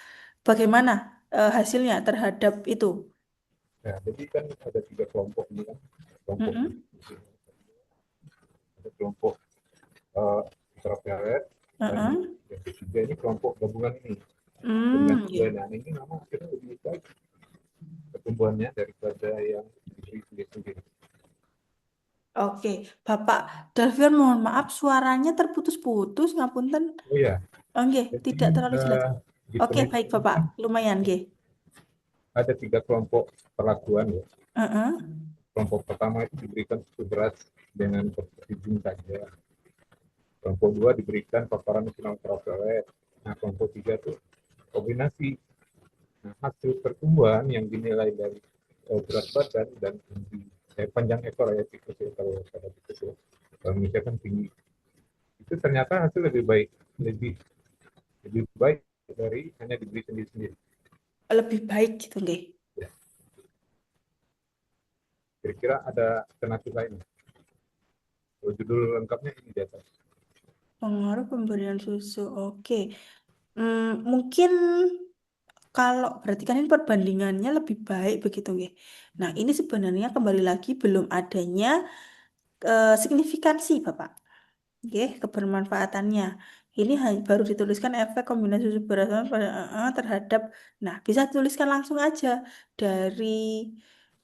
bagaimana hasilnya terhadap itu? Nah, jadi kan ada 3 kelompok ini kan, kelompok Mm-mm. ada kelompok ultraviolet dan Uh-uh. yang ketiga ini kelompok gabungan ini. Dengan Iya. nah ini memang akhirnya lebih baik pertumbuhannya daripada yang diberi sendiri-sendiri. Oke, Bapak Dalvian, mohon maaf suaranya terputus-putus, ngapunten. Oh ya, Oke, jadi tidak terlalu jelas. di Oke, baik penelitian Bapak, kan lumayan, nggih. ada 3 kelompok perlakuan ya. Uh-uh. Kelompok pertama itu diberikan susu beras dengan izin saja. Kelompok 2 diberikan paparan sinar ultraviolet. Nah, kelompok 3 itu kombinasi. Nah, hasil pertumbuhan yang dinilai dari berat badan dan panjang ekor ya tikus ya kalau pada tikus ya kalau misalkan tinggi itu ternyata hasil lebih baik dari hanya diberi sendiri-sendiri. Lebih baik gitu, nggih. Ya. Kira-kira ada alternatif lain? Kalau judul lengkapnya ini di atas. Pengaruh pemberian susu. Oke. Mungkin kalau berarti kan ini perbandingannya lebih baik begitu nggih. Nah, ini sebenarnya kembali lagi belum adanya signifikansi, Bapak. Oke, kebermanfaatannya. Ini baru dituliskan efek kombinasi susu beras terhadap. Nah, bisa tuliskan langsung aja dari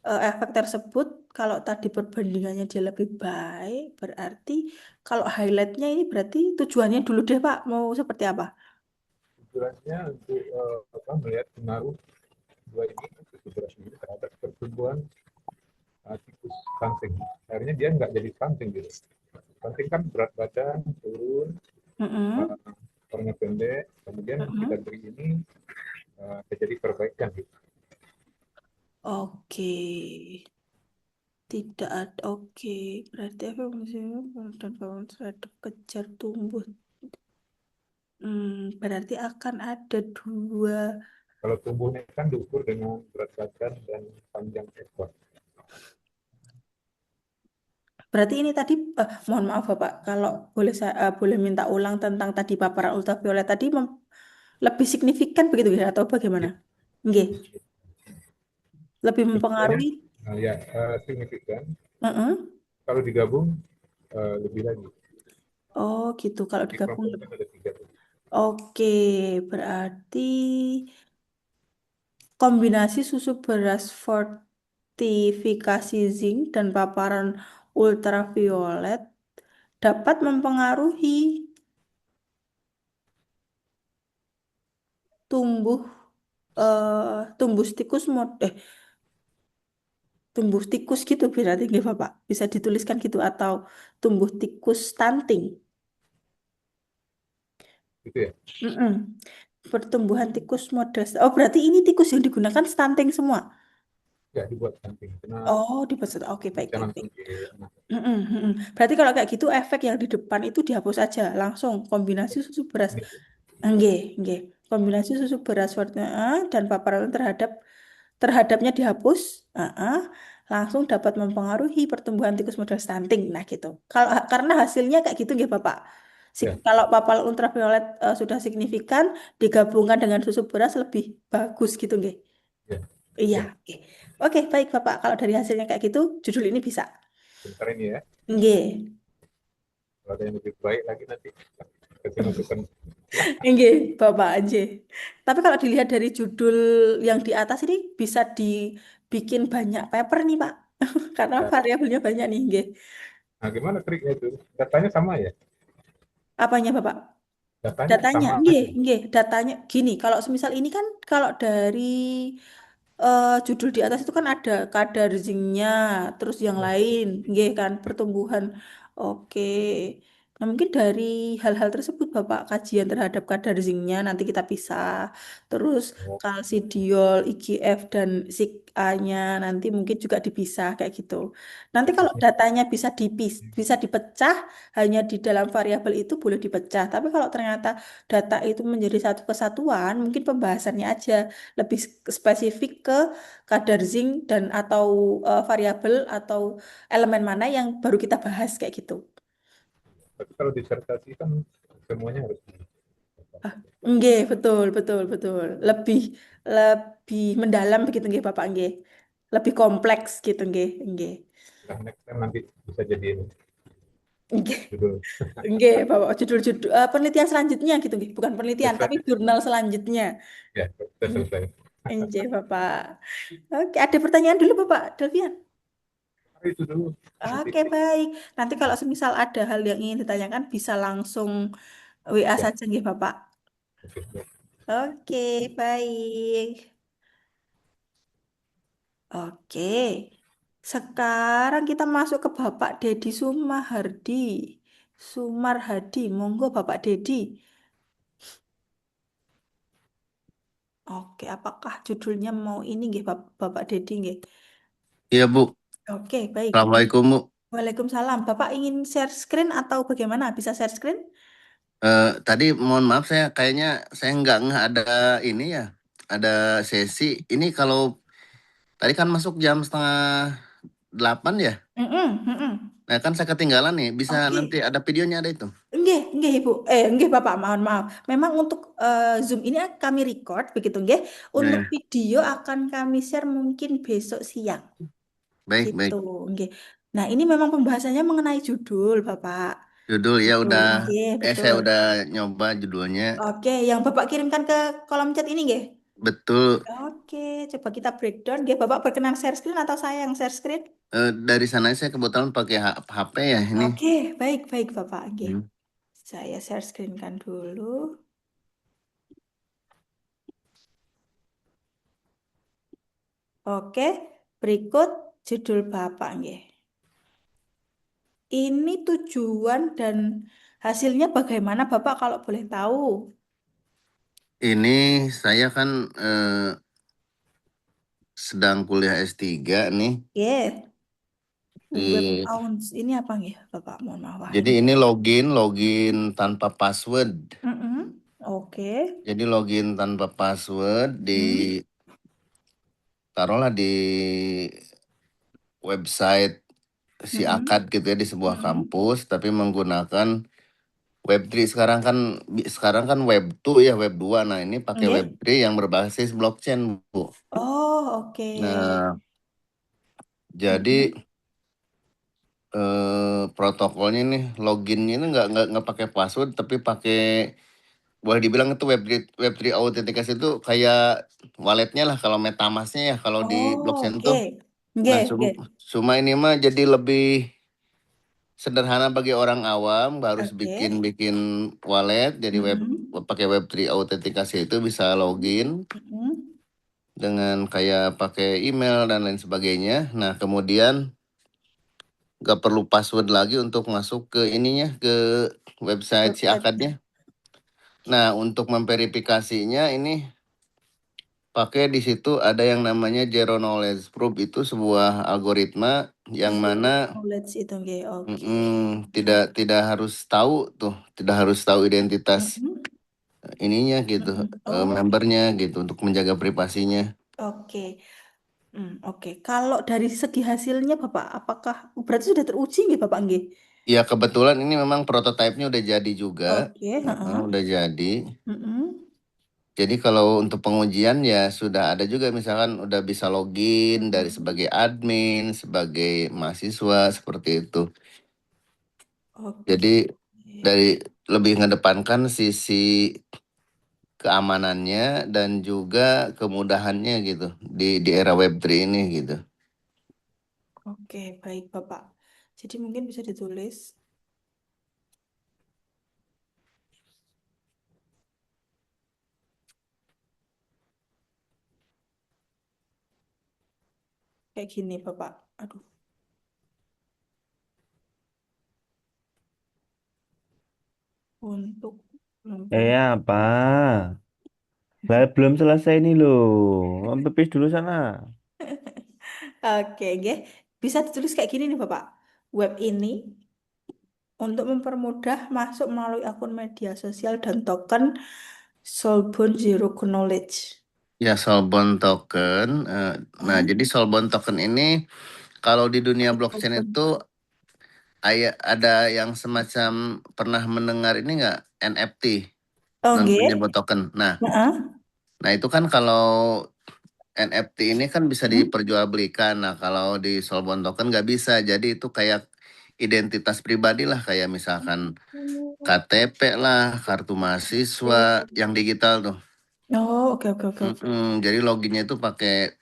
efek tersebut. Kalau tadi perbandingannya dia lebih baik, berarti kalau highlightnya ini berarti tujuannya dulu deh Pak, mau seperti apa? Tujuannya untuk melihat pengaruh dua ini susu beras ini terhadap pertumbuhan tikus stunting. Akhirnya dia nggak jadi stunting gitu. Stunting kan berat badan turun, Mm-mm. orangnya pendek, kemudian kita beri ini terjadi perbaikan gitu. Oke, tidak ada. Oke, berarti efek dan bangun terhadap kejar tumbuh. Berarti akan ada dua. Kalau tumbuhnya kan diukur dengan berat badan dan panjang ekor. Berarti ini tadi, mohon maaf Bapak, kalau boleh saya boleh minta ulang tentang tadi paparan ultraviolet tadi lebih signifikan begitu ya atau bagaimana? Ya. Nggih, lebih Tujuannya mempengaruhi. signifikan. Heeh. Kalau digabung lebih lagi. Oh gitu, kalau Di digabung. kelompok kan ada 3 tuh. Oke, berarti kombinasi susu beras fortifikasi zinc dan paparan ultraviolet dapat mempengaruhi tumbuh tumbuh tikus tumbuh tikus gitu berarti nggih Bapak. Bisa dituliskan gitu atau tumbuh tikus stunting. Gitu ya. Mm-mm. Pertumbuhan tikus modal. Oh, berarti ini tikus yang digunakan stunting semua. Ya dibuat samping. Karena Oh, dipeset. Oke, baik, bisa baik, baik. langsung ke anak. Mm-mm, mm-mm. Berarti kalau kayak gitu efek yang di depan itu dihapus aja langsung kombinasi susu beras. Ini Nggih, nggih. Kombinasi susu beras warna dan paparan terhadapnya dihapus, langsung dapat mempengaruhi pertumbuhan tikus model stunting. Nah, gitu. Kalau karena hasilnya kayak gitu nggih, Bapak. ya, Kalau paparan ultraviolet sudah signifikan digabungkan dengan susu beras lebih bagus gitu nggih. ya, Iya, ya. oke. Oke, baik Bapak. Kalau dari hasilnya kayak gitu, judul ini bisa. Sebentar ini ya. Nggih. Kalau ada yang lebih baik lagi nanti kasih masukan. Nggih, Bapak aja. Tapi kalau dilihat dari judul yang di atas ini bisa dibikin banyak paper nih, Pak. Karena Ya. variabelnya banyak nih, nggih. Nah, gimana triknya itu? Datanya sama ya? Apanya, Bapak? Datanya Datanya, sama nggih, aja. nggih, datanya gini, kalau semisal ini kan kalau dari judul di atas itu kan ada kadar zincnya, terus yang Ya. lain, nggih kan, pertumbuhan. Oke. Nah, mungkin dari hal-hal tersebut Bapak kajian terhadap kadar zincnya nanti kita pisah. Terus Oh, kalsidiol, IGF dan SIK A-nya nanti mungkin juga dipisah kayak gitu. Nanti kalau maksudnya datanya bisa dipecah hanya di dalam variabel itu boleh dipecah. Tapi kalau ternyata data itu menjadi satu kesatuan, mungkin pembahasannya aja lebih spesifik ke kadar zinc dan atau variabel atau elemen mana yang baru kita bahas kayak gitu. tapi kalau disertasi kan semuanya harus Ah, nggih, betul, betul, betul. Lebih lebih mendalam begitu nggih Bapak nggih. Lebih kompleks gitu nggih, nggih. nah, next time nanti bisa jadi Nggih, judul nggih Bapak judul-judul penelitian selanjutnya gitu nggih, bukan penelitian tapi selesai. jurnal selanjutnya. Ya, sudah selesai. Nggih Bapak. Oke, ada pertanyaan dulu Bapak Delvian. Hari itu dulu nanti. Oke, baik. Nanti kalau semisal ada hal yang ingin ditanyakan bisa langsung WA Ya, saja nggih Bapak. oke. Ya. Oke, baik. Oke. Sekarang kita masuk ke Bapak Dedi Sumahardi. Sumarhadi, monggo Bapak Dedi. Oke, apakah judulnya mau ini nggih Bapak Dedi nggih? Iya Bu, Oke, baik. Assalamualaikum Bu. Waalaikumsalam. Bapak ingin share screen atau bagaimana? Bisa share screen? Tadi mohon maaf saya nggak ada ini ya, ada sesi. Ini kalau tadi kan masuk jam 7:30 ya. Mm-mm, mm-mm. Nah kan saya ketinggalan nih. Bisa nanti Oke. ada videonya ada itu. Enggak, enggak Ibu. Enggak Bapak, mohon maaf. Memang untuk Zoom ini kami record begitu, enggak. Ya, Untuk ya. video akan kami share mungkin besok siang, Baik gitu, baik. enggak. Nah, ini memang pembahasannya mengenai judul, Bapak. Judul ya Judul, udah. enggak, Saya betul. udah nyoba judulnya. Oke, yang Bapak kirimkan ke kolom chat ini, enggak? Betul. Oke, coba kita breakdown, enggak. Bapak berkenan share screen atau saya yang share screen? Dari sana saya kebetulan pakai HP ya ini. Oke, baik, baik Bapak, enggak. Hmm. Saya share screenkan dulu. Oke, berikut judul Bapak nggih. Ini tujuan dan hasilnya bagaimana Bapak kalau boleh tahu? Ini saya kan sedang kuliah S3 nih Ya, web di. accounts ini apa nggih Bapak? Mohon maaf. Wah, Jadi ini login tanpa password. Mm-mm. Oke. Jadi login tanpa password Hmm. taruhlah di website si Mm-mm. akad gitu ya di sebuah Mm-mm. kampus, tapi menggunakan Web3 sekarang kan Web2 ya Web2. Nah ini pakai Nggih. Web3 yang berbasis blockchain Bu. Oh, oke. Nah jadi Mm-mm. protokolnya nih loginnya ini nggak pakai password tapi pakai boleh dibilang itu Web3 autentikasi itu kayak walletnya lah kalau MetaMask-nya ya kalau di Oh, blockchain oke. tuh. Nah, Nggih, nggih. cuma ini mah jadi lebih sederhana bagi orang awam, harus Oke. bikin wallet jadi Mm-mm. pakai Web3 autentikasi itu bisa login Mm-mm. dengan kayak pakai email dan lain sebagainya. Nah, kemudian nggak perlu password lagi untuk masuk ke ininya ke website si akadnya. Website. Nah, untuk memverifikasinya ini pakai di situ ada yang namanya Zero Knowledge Proof, itu sebuah algoritma yang Zero mana knowledge itu nggih. Oke. tidak tidak harus tahu tidak harus tahu identitas Mm-mm. ininya gitu, Mm-mm. Oh, membernya gitu untuk menjaga privasinya. oke. Oke. Kalau dari segi hasilnya Bapak, apakah berarti sudah teruji nggih Bapak nggih? Ya kebetulan ini memang prototipenya udah jadi juga. Oke, heeh. Udah jadi. Mm-mm. Jadi kalau untuk pengujian ya sudah ada juga, misalkan udah bisa login dari Mm-mm. sebagai admin, sebagai mahasiswa seperti itu. Oke. Jadi dari lebih mengedepankan sisi keamanannya dan juga kemudahannya gitu di era Web3 ini gitu. Oke, baik Bapak. Jadi mungkin bisa ditulis. Kayak gini, Bapak. Aduh, untuk Apa? Saya belum selesai ini loh. Pipis dulu sana. Oke, nggih. Bisa ditulis kayak gini nih, Bapak. Web ini untuk mempermudah masuk melalui akun media sosial dan token Soulbound Zero Knowledge. Ya, Soulbound token. Nah, jadi Soulbound token ini kalau di dunia blockchain Soulbound. itu ada yang semacam pernah mendengar ini nggak, NFT, Oh, non nggih. fungible token. Heeh. Nah itu kan kalau NFT ini kan bisa Hmm. diperjualbelikan. Nah kalau di Soulbound token nggak bisa. Jadi itu kayak identitas pribadi lah, kayak misalkan KTP lah, kartu mahasiswa, yang digital tuh. Oh, oke, oke, oke, oke. Jadi loginnya itu pakai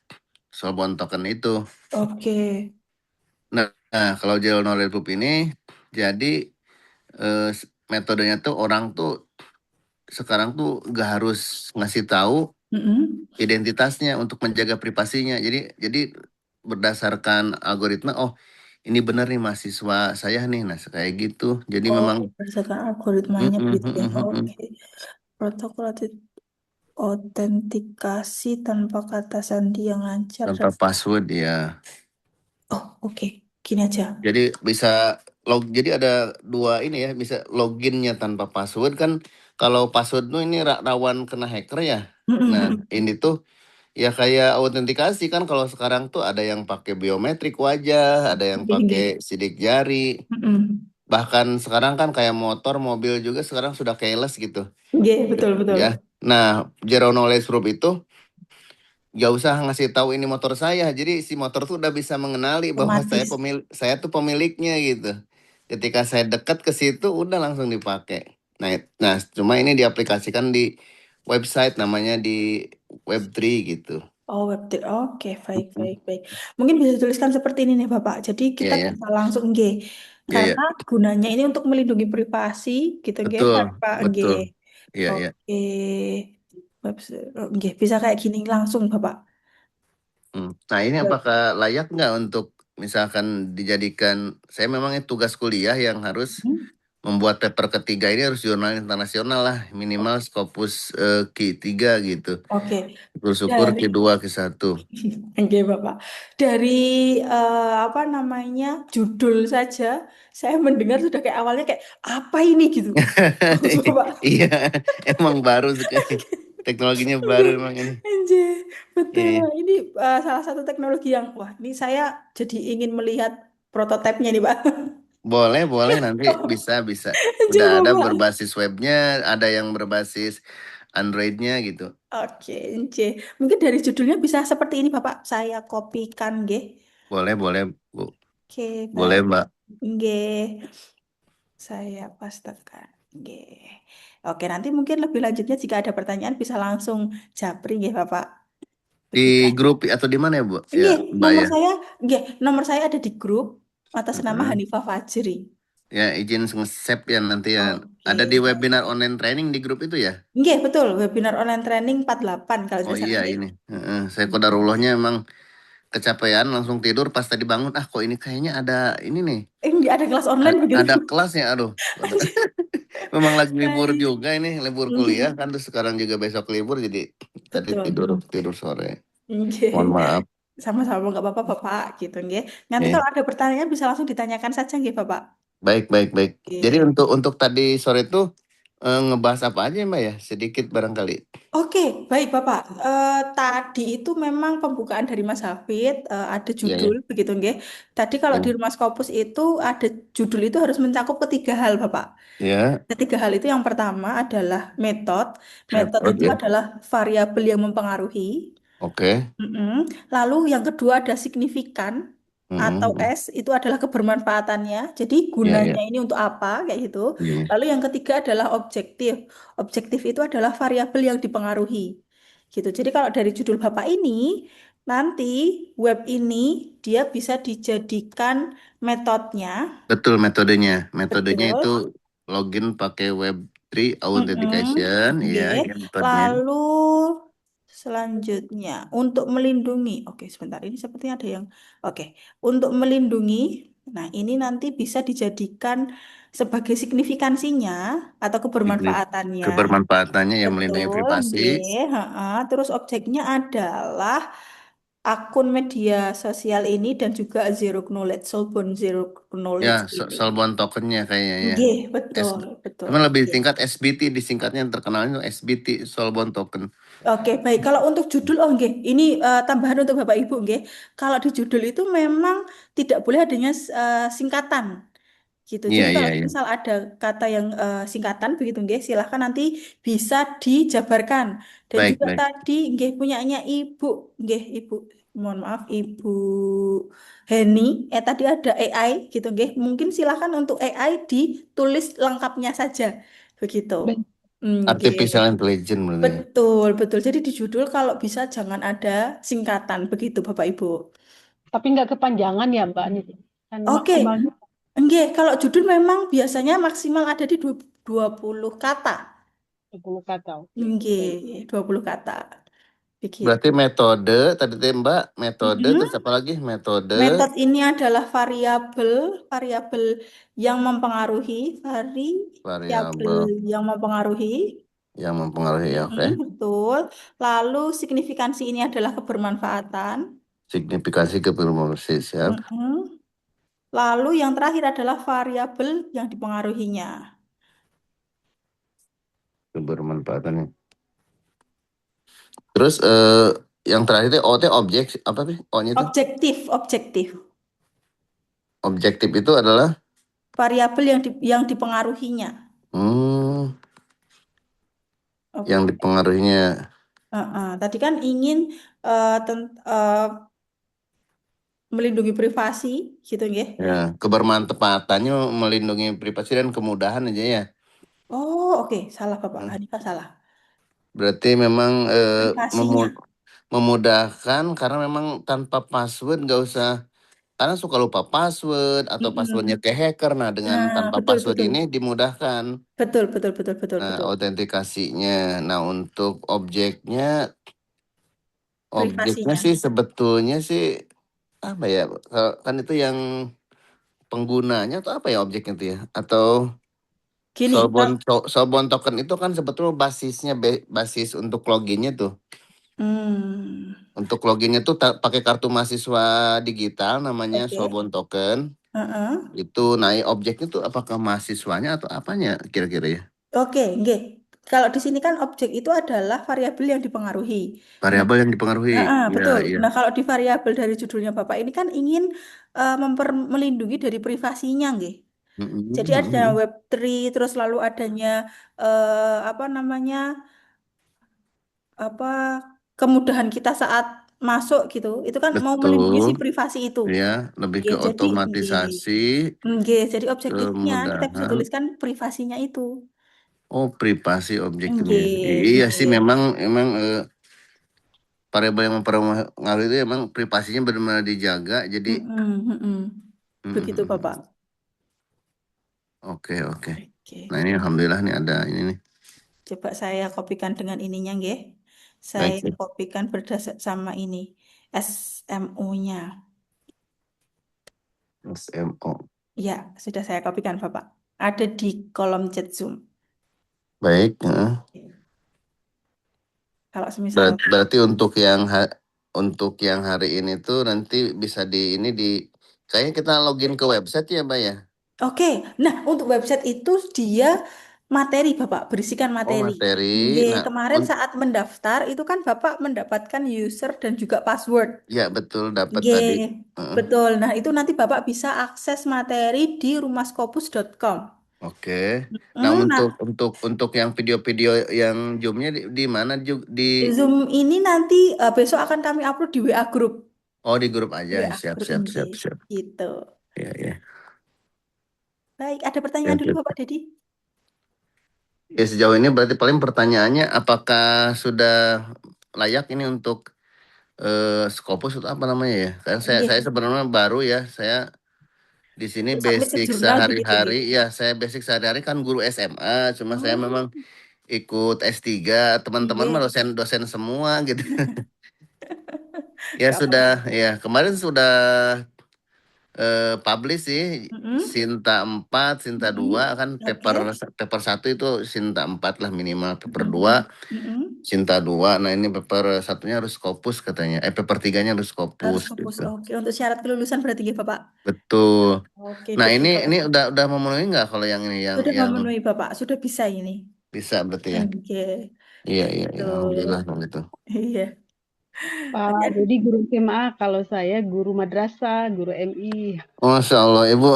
Soulbound token itu. Oke. Nah, kalau Zero Knowledge Proof ini jadi metodenya tuh orang tuh sekarang tuh nggak harus ngasih tahu Mm-mm. identitasnya untuk menjaga privasinya. Jadi berdasarkan algoritma, oh ini benar nih mahasiswa saya nih, nah kayak gitu. Jadi Oh, memang berdasarkan algoritmanya begitu ya. Oke. Protokol autentikasi tanpa kata sandi yang lancar. tanpa password ya. Oh, oke. Gini aja. Jadi bisa jadi ada dua ini ya, bisa loginnya tanpa password kan. Kalau password tuh ini rawan kena hacker ya. Nah, Mm-mm. ini tuh ya kayak autentikasi kan, kalau sekarang tuh ada yang pakai biometrik wajah, ada yang Oke, pakai nggih. sidik jari. Mm-mm. Bahkan sekarang kan kayak motor, mobil juga sekarang sudah keyless gitu. Nggih, betul, betul. Ya. Nah, Zero Knowledge Proof itu gak usah ngasih tahu ini motor saya. Jadi si motor tuh udah bisa mengenali bahwa Otomatis. saya tuh pemiliknya gitu. Ketika saya dekat ke situ udah langsung dipakai. Nah, cuma ini diaplikasikan di website, namanya di Web3 gitu. Oh, Web3. Oke, baik, baik, baik. Mungkin bisa dituliskan seperti ini nih, Bapak. Jadi Iya kita ya. bisa langsung nggih. Iya ya. Karena gunanya ini untuk melindungi privasi gitu nggih, Betul, tanpa nggih. betul. Iya ya. Oke. Nggih, bisa kayak gini langsung, Bapak. Nah, ini Web. apakah layak nggak untuk misalkan dijadikan, saya memang itu tugas kuliah yang harus Hmm. membuat paper ketiga ini harus jurnal internasional lah, minimal Scopus Q3 gitu. Oke. Syukur-syukur Dari Q2 Q1. Oke, Bapak. Dari apa namanya judul saja, saya mendengar sudah kayak awalnya kayak apa ini gitu. Bapak. Iya, emang baru sekali. Teknologinya baru Betul. emang ini. Anjir, betul. Iya. Ini salah satu teknologi yang wah, ini saya jadi ingin melihat prototipenya nih, Pak. Boleh nanti bisa. Anjir, Udah ada Bapak. berbasis webnya, ada yang berbasis Androidnya gitu. Oke, anjir. Mungkin dari judulnya bisa seperti ini, Bapak. Saya kopikan, nggih. Boleh Bu. Oke, Boleh baik. Mbak. Nggih. Saya pastikan. Nggih. Oke, nanti mungkin lebih lanjutnya jika ada pertanyaan bisa langsung japri ya, Bapak. Di Begitu. grup atau di mana ya Bu? Ya Nggih, Mbak ya. nomor saya ada di grup atas nama Heeh. Hanifah Fajri. Ya izin nge-save ya nanti ya. Oke. Ada di webinar online training di grup itu ya? Nggih, betul. Webinar online training 48 kalau Oh tidak iya salah. Nggih. ini. Saya kodarullahnya emang kecapean langsung tidur, pas tadi bangun kok ini kayaknya ada ini nih. Nggih, ada kelas online begitu. Ada kelasnya, aduh. Memang lagi libur Baik. juga ini, libur kuliah kan, terus sekarang juga besok libur, jadi tadi Betul. tidur sore. Nggih. Mohon maaf. Sama-sama nggak apa-apa, Bapak, gitu nggih. Nanti Oke. kalau ada pertanyaan bisa langsung ditanyakan saja nggih, Bapak. Baik. Jadi Oke. untuk tadi sore itu ngebahas apa aja Mbak ya? Sedikit barangkali. Oke, baik Bapak. Tadi itu memang pembukaan dari Mas Hafid, ada Iya judul ya. begitu nggih. Tadi kalau di Ya. Rumah Scopus itu ada judul itu harus mencakup ketiga hal, Bapak. Ya. Ketiga hal itu yang pertama adalah metode. Metode Repot itu ya. adalah variabel yang mempengaruhi. Oke. Mm-mm. Lalu yang kedua ada signifikan atau Mm-mm. S itu adalah kebermanfaatannya. Jadi Ya. gunanya ini untuk apa kayak gitu. Iya. Lalu yang ketiga adalah objektif. Objektif itu adalah variabel yang dipengaruhi. Gitu. Jadi kalau dari judul Bapak ini nanti web ini dia bisa dijadikan metodenya, Betul metodenya. Metodenya itu betul. login pakai Web3 Mm-mm. authentication, ya, Nggih. ini metodenya. Lalu selanjutnya untuk melindungi, oke sebentar ini sepertinya ada yang, oke untuk melindungi, nah ini nanti bisa dijadikan sebagai signifikansinya atau kebermanfaatannya, Kebermanfaatannya yang melindungi betul, privasi. nggih. Heeh. Terus objeknya adalah akun media sosial ini dan juga zero knowledge, soulbound zero Ya, knowledge ini. Soulbound tokennya kayaknya ya. Nggih, S, betul, betul. cuma lebih Nggih. tingkat SBT disingkatnya terkenalnya itu SBT Soulbound token. Oke, baik. Kalau untuk judul, oh nggih, ini tambahan untuk Bapak Ibu, nggih. Kalau di judul itu memang tidak boleh adanya singkatan, gitu. Iya, Jadi iya, kalau iya. misal ada kata yang singkatan, begitu, nggih, silahkan nanti bisa dijabarkan. Dan Baik, juga baik. tadi, nggih, punyanya Ibu, nggih, Ibu, mohon maaf, Ibu Heni, tadi ada AI, gitu, nggih. Mungkin silahkan untuk AI ditulis lengkapnya saja, begitu. Ben- Nggih. Artificial intelligence berarti. Betul, betul. Jadi di judul kalau bisa jangan ada singkatan, begitu Bapak Ibu. Tapi nggak kepanjangan ya Mbak nih. Kan Oke, maksimalnya enggak. Kalau judul memang biasanya maksimal ada di 20 kata. 10 kata. Oke. Baik. Enggak, 20 kata. Begitu. Berarti metode tadi teh Mbak, metode terus Mm-mm. apa lagi? Metode Metode ini adalah variabel, variabel yang mempengaruhi, variabel variabel yang mempengaruhi. yang mempengaruhi ya, oke. Betul. Lalu signifikansi ini adalah kebermanfaatan. Signifikasi kebermanfaatan siap. Mm-mm. Lalu yang terakhir adalah variabel yang dipengaruhinya. Kebermanfaatannya. Terus yang terakhir itu O teh objek apa sih? O-nya itu Objektif, objektif. objektif itu adalah Variabel yang dipengaruhinya. yang Oke. dipengaruhinya. Tadi kan ingin melindungi privasi, gitu ya? Ya, kebermanfaatannya melindungi privasi dan kemudahan aja ya. Oh, oke, salah Bapak. Hmm. Hanifah salah. Berarti memang Privasinya. memudahkan karena memang tanpa password nggak usah, karena suka lupa password atau passwordnya Mm-mm. ke hacker. Nah, dengan Nah, tanpa betul, password betul. ini dimudahkan. Betul, betul, betul, betul, Nah, betul. autentikasinya. Nah, untuk objeknya Privasinya. sih sebetulnya sih apa ya? Kan itu yang penggunanya atau apa ya objeknya itu ya? Atau Gini, Pak. Soulbound token itu kan sebetulnya basisnya basis untuk loginnya tuh. Hmm, Untuk loginnya tuh pakai kartu mahasiswa digital namanya oke. Soulbound token. Heeh. Itu naik objeknya tuh apakah mahasiswanya atau apanya kira-kira ya? Oke, nggih. Kalau di sini kan objek itu adalah variabel yang dipengaruhi. Nah, Variabel yang dipengaruhi. Iya, betul. iya. Nah, kalau di variabel dari judulnya Bapak ini kan ingin melindungi dari privasinya, nggih. Jadi ada Web3, terus lalu adanya apa namanya, apa kemudahan kita saat masuk gitu. Itu kan mau melindungi si Betul. privasi itu. Ya, lebih Nggih, ke jadi nggih. otomatisasi, Nggih, jadi objektifnya kita bisa kemudahan. tuliskan privasinya itu. Oh, privasi objeknya. Nggih, Iya sih, nggih. memang variabel yang mempengaruhi itu emang privasinya benar-benar dijaga. Jadi, Mm-mm, mm-mm. Begitu, Bapak. oke, oke. Oke. Nah, ini alhamdulillah nih ada ini nih. Coba saya kopikan dengan ininya, nggih. Saya Baik, kopikan berdasar sama ini SMO-nya. SMO. Ya, sudah saya kopikan, Bapak. Ada di kolom chat Zoom. Baik. Kalau semisal, Berarti untuk yang hari ini tuh nanti bisa kayaknya kita login ke website ya, Mbak ya? oke. Nah, untuk website itu dia materi, Bapak, berisikan Oh, materi. materi. Nggih, Nah, kemarin saat mendaftar itu kan Bapak mendapatkan user dan juga password. ya betul dapat Nggih, tadi. Heeh. betul. Nah, itu nanti Bapak bisa akses materi di rumahskopus.com. Oke. Nah, Nah, untuk yang video-video yang Zoom-nya di mana di Zoom ini nanti besok akan kami upload di WA Group. oh di grup aja. WA Siap, Group siap, siap, nggih, siap. gitu. Ya, ya. Baik, ada pertanyaan Siap, dulu siap. Bapak Dedi? Ya, sejauh ini berarti paling pertanyaannya apakah sudah layak ini untuk Scopus itu apa namanya ya? Kan saya Nggih, sebenarnya baru ya. Saya di sini submit ke basic jurnal begitu sehari-hari nggih. ya. Saya basic sehari-hari kan guru SMA. Cuma saya memang Oh, ikut S3. Teman-teman mah nggih. dosen-dosen semua gitu. Ya Gak sudah, apa-apa. ya kemarin sudah publish sih. Mm-mm, Sinta 4, Sinta 2 mm-mm. kan Oke. paper 1 itu Sinta 4 lah minimal. Paper 2 Mm-mm, mm-mm. Sinta 2. Nah, ini paper satunya harus Scopus katanya. Paper 3-nya harus Harus Scopus fokus. gitu. Oke, untuk syarat kelulusan berarti nggih, Bapak. Betul. Oke, Nah, deh, ini Bapak. udah memenuhi nggak kalau yang ini Sudah yang memenuhi, Bapak. Sudah bisa ini. bisa berarti ya. Oke, Iya, iya, gitu. iya. Alhamdulillah kalau gitu. Iya. Pak, Oke. jadi guru SMA, kalau saya guru madrasah, guru MI. Masya Allah, Ibu.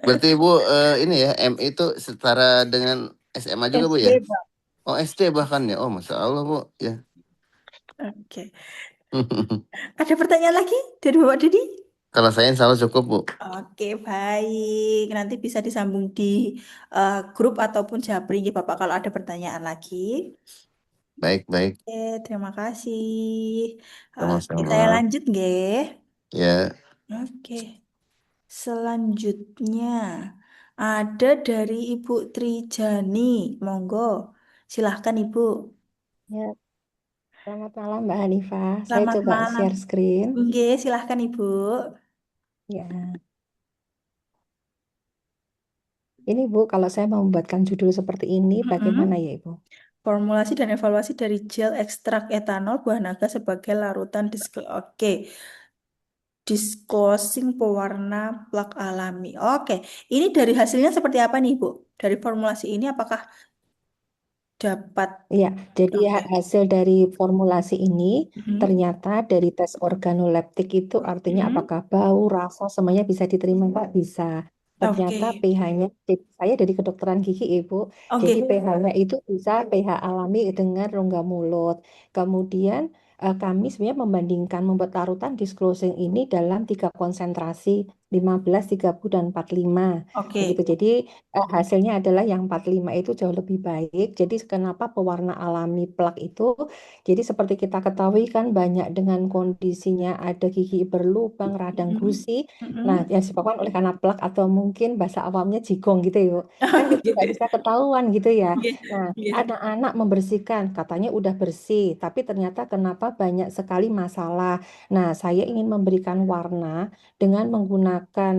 Berarti Ibu ini ya, MI itu setara dengan SMA juga Bu SD, ya? Pak. Oh, SD bahkan ya. Oh, Masya Allah Bu. Ya. Oke. Ada pertanyaan lagi dari Bapak Didi? Kalau saya insya Allah cukup Bu. Oke, baik. Nanti bisa disambung di grup ataupun Japri ya, Bapak kalau ada pertanyaan lagi. Baik, baik. Oke, terima kasih. Oke, saya Sama-sama. lanjut nggih. Ya. Oke, selanjutnya ada dari Ibu Trijani. Monggo, silahkan Ibu. Ya, selamat malam Mbak Hanifah. Saya Selamat coba malam. share screen. Nggih, silahkan Ibu. Ya, ini Bu, kalau saya mau membuatkan judul seperti ini, bagaimana Mm-mm. ya Ibu? Formulasi dan evaluasi dari gel ekstrak etanol buah naga sebagai larutan Oke, disclosing pewarna plak alami. Oke, ini dari hasilnya seperti apa nih, Bu? Dari formulasi ini apakah dapat? Iya, jadi Oke. hasil dari formulasi ini Mm-mm. ternyata dari tes organoleptik itu artinya Mm-mm. apakah bau, rasa, semuanya bisa diterima Pak? Bisa. Ternyata Oke. pH-nya, saya dari kedokteran gigi Ibu, jadi Oke. pH-nya itu bisa pH alami dengan rongga mulut. Kemudian kami sebenarnya membandingkan membuat larutan disclosing ini dalam 3 konsentrasi, 15, 30, dan 45. Begitu. Oke. Jadi hasilnya adalah yang 45 itu jauh lebih baik. Jadi kenapa pewarna alami plak itu? Jadi seperti kita ketahui kan banyak dengan kondisinya ada gigi berlubang, radang Mm-mm. gusi. Nah, Mm-mm. yang disebabkan oleh karena plak atau mungkin bahasa awamnya jigong gitu ya. Kan kita Gitu nggak ya. bisa ketahuan gitu ya. Oke. Nah, Oke. anak-anak membersihkan katanya udah bersih, tapi ternyata kenapa banyak sekali masalah. Nah, saya ingin memberikan warna dengan menggunakan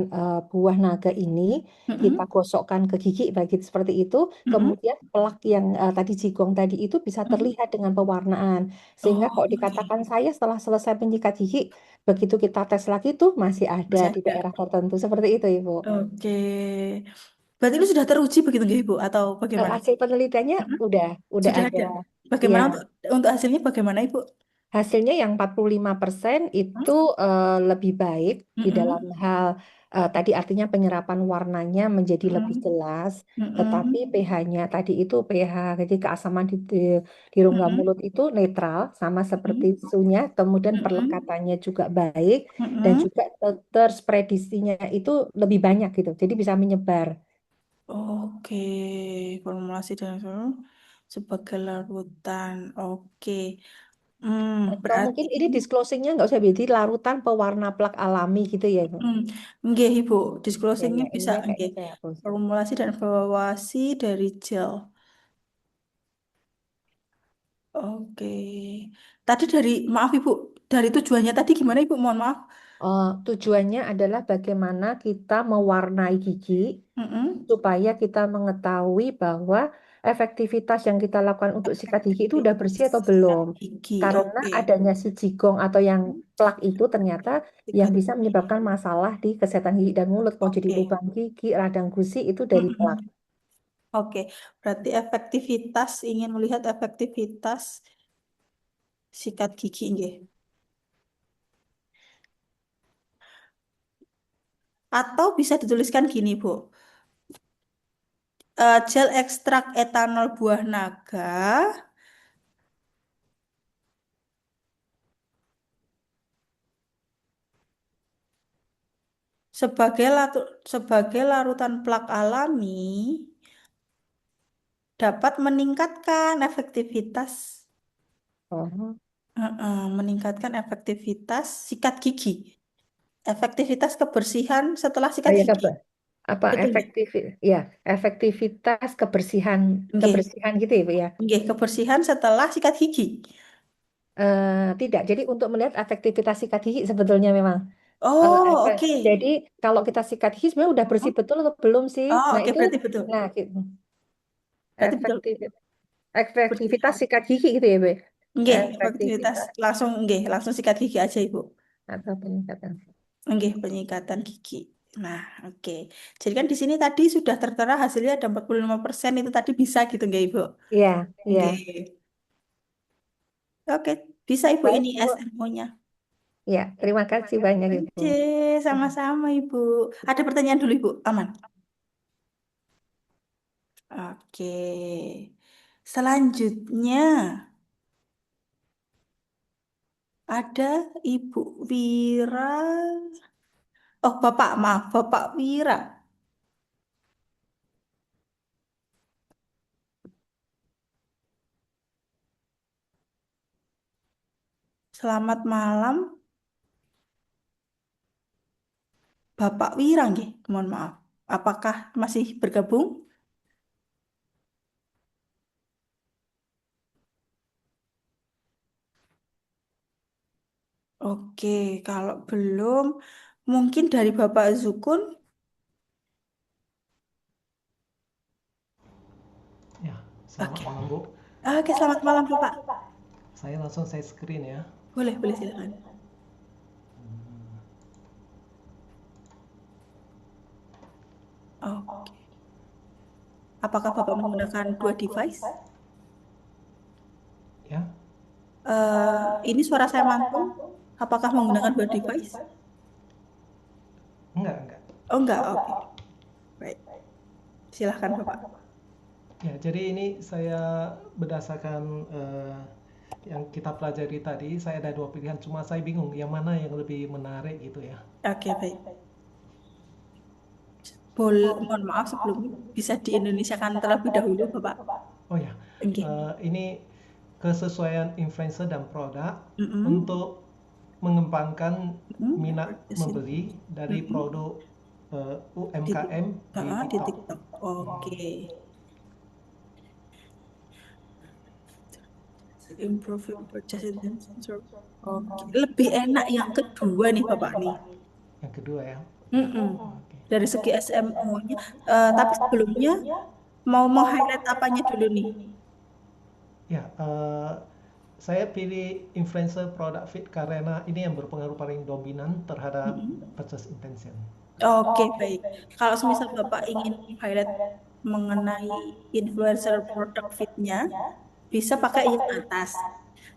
buah naga ini kita Mm-mm. gosokkan ke gigi bagi seperti itu, Mm-mm. kemudian pelak yang tadi jigong tadi itu bisa Mm-mm. terlihat dengan pewarnaan. Sehingga Oh, kalau oke. dikatakan saya setelah selesai menyikat gigi, begitu kita tes lagi tuh masih ada Masih di ada. daerah tertentu seperti itu, Ibu. Oke. Berarti itu sudah teruji begitu nggak, Ibu? Atau bagaimana? Hasil penelitiannya Mm-mm. udah Sudah ada. ada. Ya, Bagaimana untuk hasilnya bagaimana, Ibu? hasilnya yang 45% itu lebih baik di dalam Mm-mm. hal tadi artinya penyerapan warnanya menjadi lebih Mm-mm. jelas, tetapi Mm-mm. pH-nya tadi itu pH, jadi keasaman di rongga Mm-mm. mulut itu netral sama seperti Mm-mm. susunya, kemudian Mm-mm. pelekatannya juga baik dan Mm-mm. juga terspredisinya itu lebih banyak gitu, jadi bisa menyebar. Oke, formulasi dan sebagai larutan. Oke. Atau mungkin Berarti ini disclosingnya nggak usah jadi larutan pewarna plak alami gitu ya, Ibu. nggih, Ibu, Ya, disclosingnya ya, bisa ininya nggih. kayaknya saya hapus. Formulasi dan evaluasi dari gel. Oke. Tadi dari maaf Ibu, dari tujuannya tadi gimana Ibu? Mohon maaf. Tujuannya adalah bagaimana kita mewarnai gigi Mm-mm. supaya kita mengetahui bahwa efektivitas yang kita lakukan untuk sikat gigi itu udah Efektivitas bersih atau sikat belum. gigi. Karena Oke. adanya si jigong atau yang plak itu ternyata yang Sikat bisa gigi. menyebabkan masalah di kesehatan gigi dan mulut. Mau jadi Oke. lubang gigi, radang gusi itu dari plak. Mm-mm. Oke. Berarti efektivitas ingin melihat efektivitas sikat gigi nggih. Atau bisa dituliskan gini, Bu. Gel ekstrak etanol buah naga sebagai larutan plak alami dapat meningkatkan efektivitas. Oh. Meningkatkan efektivitas sikat gigi. Efektivitas kebersihan setelah sikat Kayak gigi. apa Betul nggak? efektivitas kebersihan Nggih, gitu ya Bu ya. nggih, kebersihan setelah sikat gigi. Tidak, jadi untuk melihat efektivitas sikat gigi sebetulnya memang. Oh, oke. Jadi kalau kita sikat gigi sebenarnya udah bersih betul atau belum sih? Oh, Nah oke, itu, berarti betul. nah Berarti betul. efektivitas Bersih. sikat gigi gitu ya Bu. Nggih, efektivitas Efektivitas langsung sikat gigi aja, Ibu. atau peningkatan. Nggih, penyikatan gigi. Nah, oke. Jadi kan di sini tadi sudah tertera hasilnya ada 45% itu tadi bisa gitu nggak, Ibu? Iya, iya. Oke. Oke, bisa Ibu Baik, ini Bu. SMO-nya. Ya, terima kasih banyak Ibu. Oke, sama-sama Ibu. Ada pertanyaan dulu Ibu, aman? Oke. Selanjutnya ada Ibu Wira. Oh, Bapak, maaf, Bapak Wira. Selamat malam, Bapak Wira nggih. Mohon maaf. Apakah masih bergabung? Oke, kalau belum, mungkin dari Bapak Zukun. Ya, selamat Oke. malam Bu. Oke, selamat malam Bapak. Saya langsung saya screen ya. Boleh, boleh silakan. Oke. Apakah Bapak menggunakan dua device? Ya, Ini suara saya mantul. Apakah menggunakan dua device? enggak. Oh, enggak. Oke. Baik. Silahkan Bapak. Ya, jadi ini saya berdasarkan yang kita pelajari tadi, saya ada dua pilihan, cuma saya bingung yang mana yang lebih menarik gitu ya. Oke, baik. Mohon maaf sebelumnya bisa di Indonesiakan terlebih dahulu, Bapak. Oh ya, Oke. ini kesesuaian influencer dan produk Mm-mm. untuk mengembangkan minat Purchasing. membeli dari Mm-mm. produk UMKM di di TikTok. TikTok. Oke. Improving purchasing sensor. Oke. Lebih enak yang kedua nih Bapak nih. Yang kedua ya. Mm-mm. Oke. Dari segi SMO-nya. Tapi sebelumnya mau meng-highlight apanya dulu nih? Ya, saya pilih influencer product fit karena ini yang berpengaruh paling dominan terhadap purchase intention. Oke, baik. Kalau semisal Bapak ingin highlight mengenai influencer product fit-nya, bisa pakai yang atas.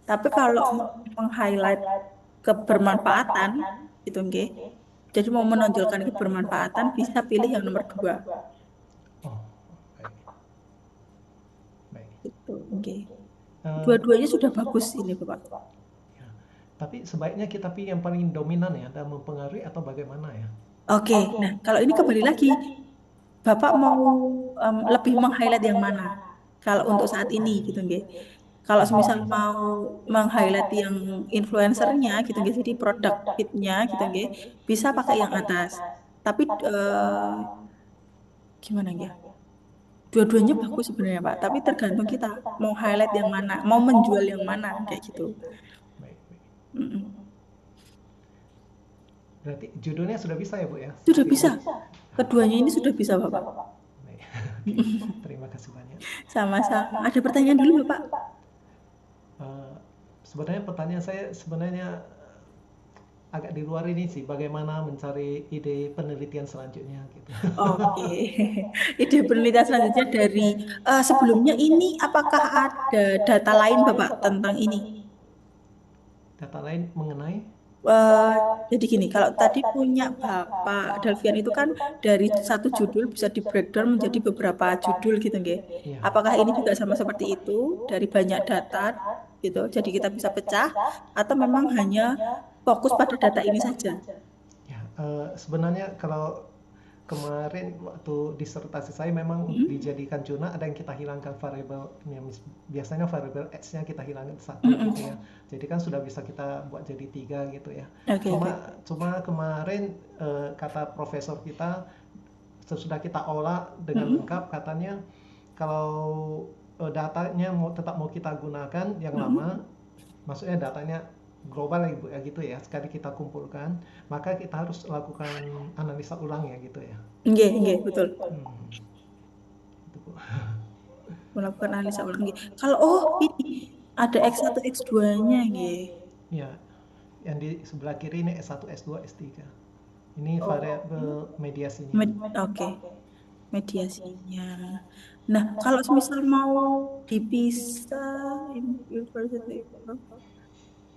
Tapi kalau meng-highlight kebermanfaatan, gitu nggih. Jadi mau menonjolkan kebermanfaatan, bisa pilih yang nomor 2. Oh, baik. Gitu, nggih. Dua-duanya sudah bagus ini, Bapak. Ya. Tapi sebaiknya kita pilih yang paling dominan ya dan mempengaruhi atau bagaimana ya? Oke, nah kalau ini kembali lagi, Bapak mau lebih meng-highlight yang mana? Kalau untuk saat ini, gitu nggih. Kalau misal mau meng-highlight yang influencernya, gitu nggih, jadi produk fit-nya, gitu nggih, bisa pakai yang atas. Tapi gimana ya? Dua-duanya bagus sebenarnya Pak, tapi tergantung kita mau highlight yang mana, mau menjual yang mana, kayak gitu. Baik. Mm-mm. Berarti judulnya sudah bisa ya Bu ya? Sudah bisa. Keduanya ini sudah bisa Bapak. Baik. Terima kasih banyak. Sama-sama. Ada pertanyaan dulu Bapak? Sebenarnya pertanyaan saya agak di luar ini sih, bagaimana mencari ide penelitian selanjutnya gitu. Oke. Ide penelitian selanjutnya dari sebelumnya ini apakah ada data lain Bapak tentang ini? Data lain mengenai? Jadi gini, kalau tadi punya Bapak Dalvian itu kan dari satu judul bisa di breakdown menjadi beberapa judul gitu nggih. Iya. Apakah ini juga sama seperti itu dari banyak data gitu, jadi kita bisa pecah atau memang hanya fokus pada data ini saja? Ya, sebenarnya kalau kemarin waktu disertasi saya memang untuk dijadikan jurnal ada yang kita hilangkan variabel ini, biasanya variabel x-nya kita hilangkan satu gitu ya. Jadi kan sudah bisa kita buat jadi 3 gitu ya. Oke, oke. Cuma kemarin kata profesor kita sesudah kita olah dengan lengkap, katanya kalau datanya tetap mau kita gunakan yang lama, maksudnya datanya global ya, Bu, ya gitu ya. Sekali kita kumpulkan, maka kita harus lakukan analisa ulang ya gitu ya. Nggih, betul. Itu, Bu. Melakukan analisa ulang nggih. Kalau ini ada X1, X2-nya nggih. Ya, yang di sebelah kiri ini S1, S2, S3. Ini variabel mediasinya. Oke. Mediasinya. Nah, kalau misal mau dipisah university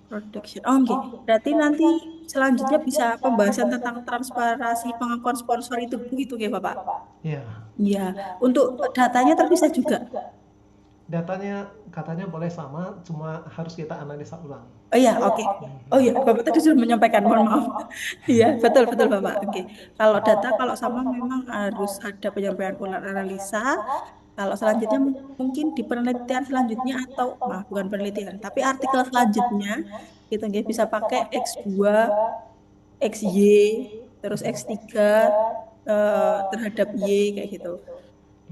production. Oh, oke. Berarti nanti selanjutnya bisa pembahasan tentang transparansi pengakuan sponsor itu begitu ya, Bapak? Ya, Ya, untuk datanya terpisah juga. datanya katanya boleh sama, cuma harus kita analisa ulang. Oh iya, oke. Oh iya, Bapak tadi sudah menyampaikan, mohon maaf. Iya, betul Bapak. Oke. Kalau data kalau sama memang harus ada penyampaian ulang analisa. Kalau selanjutnya mungkin di penelitian selanjutnya atau bukan penelitian, tapi artikel selanjutnya kita nggak bisa pakai X2, XY, terus X3 terhadap Y kayak gitu.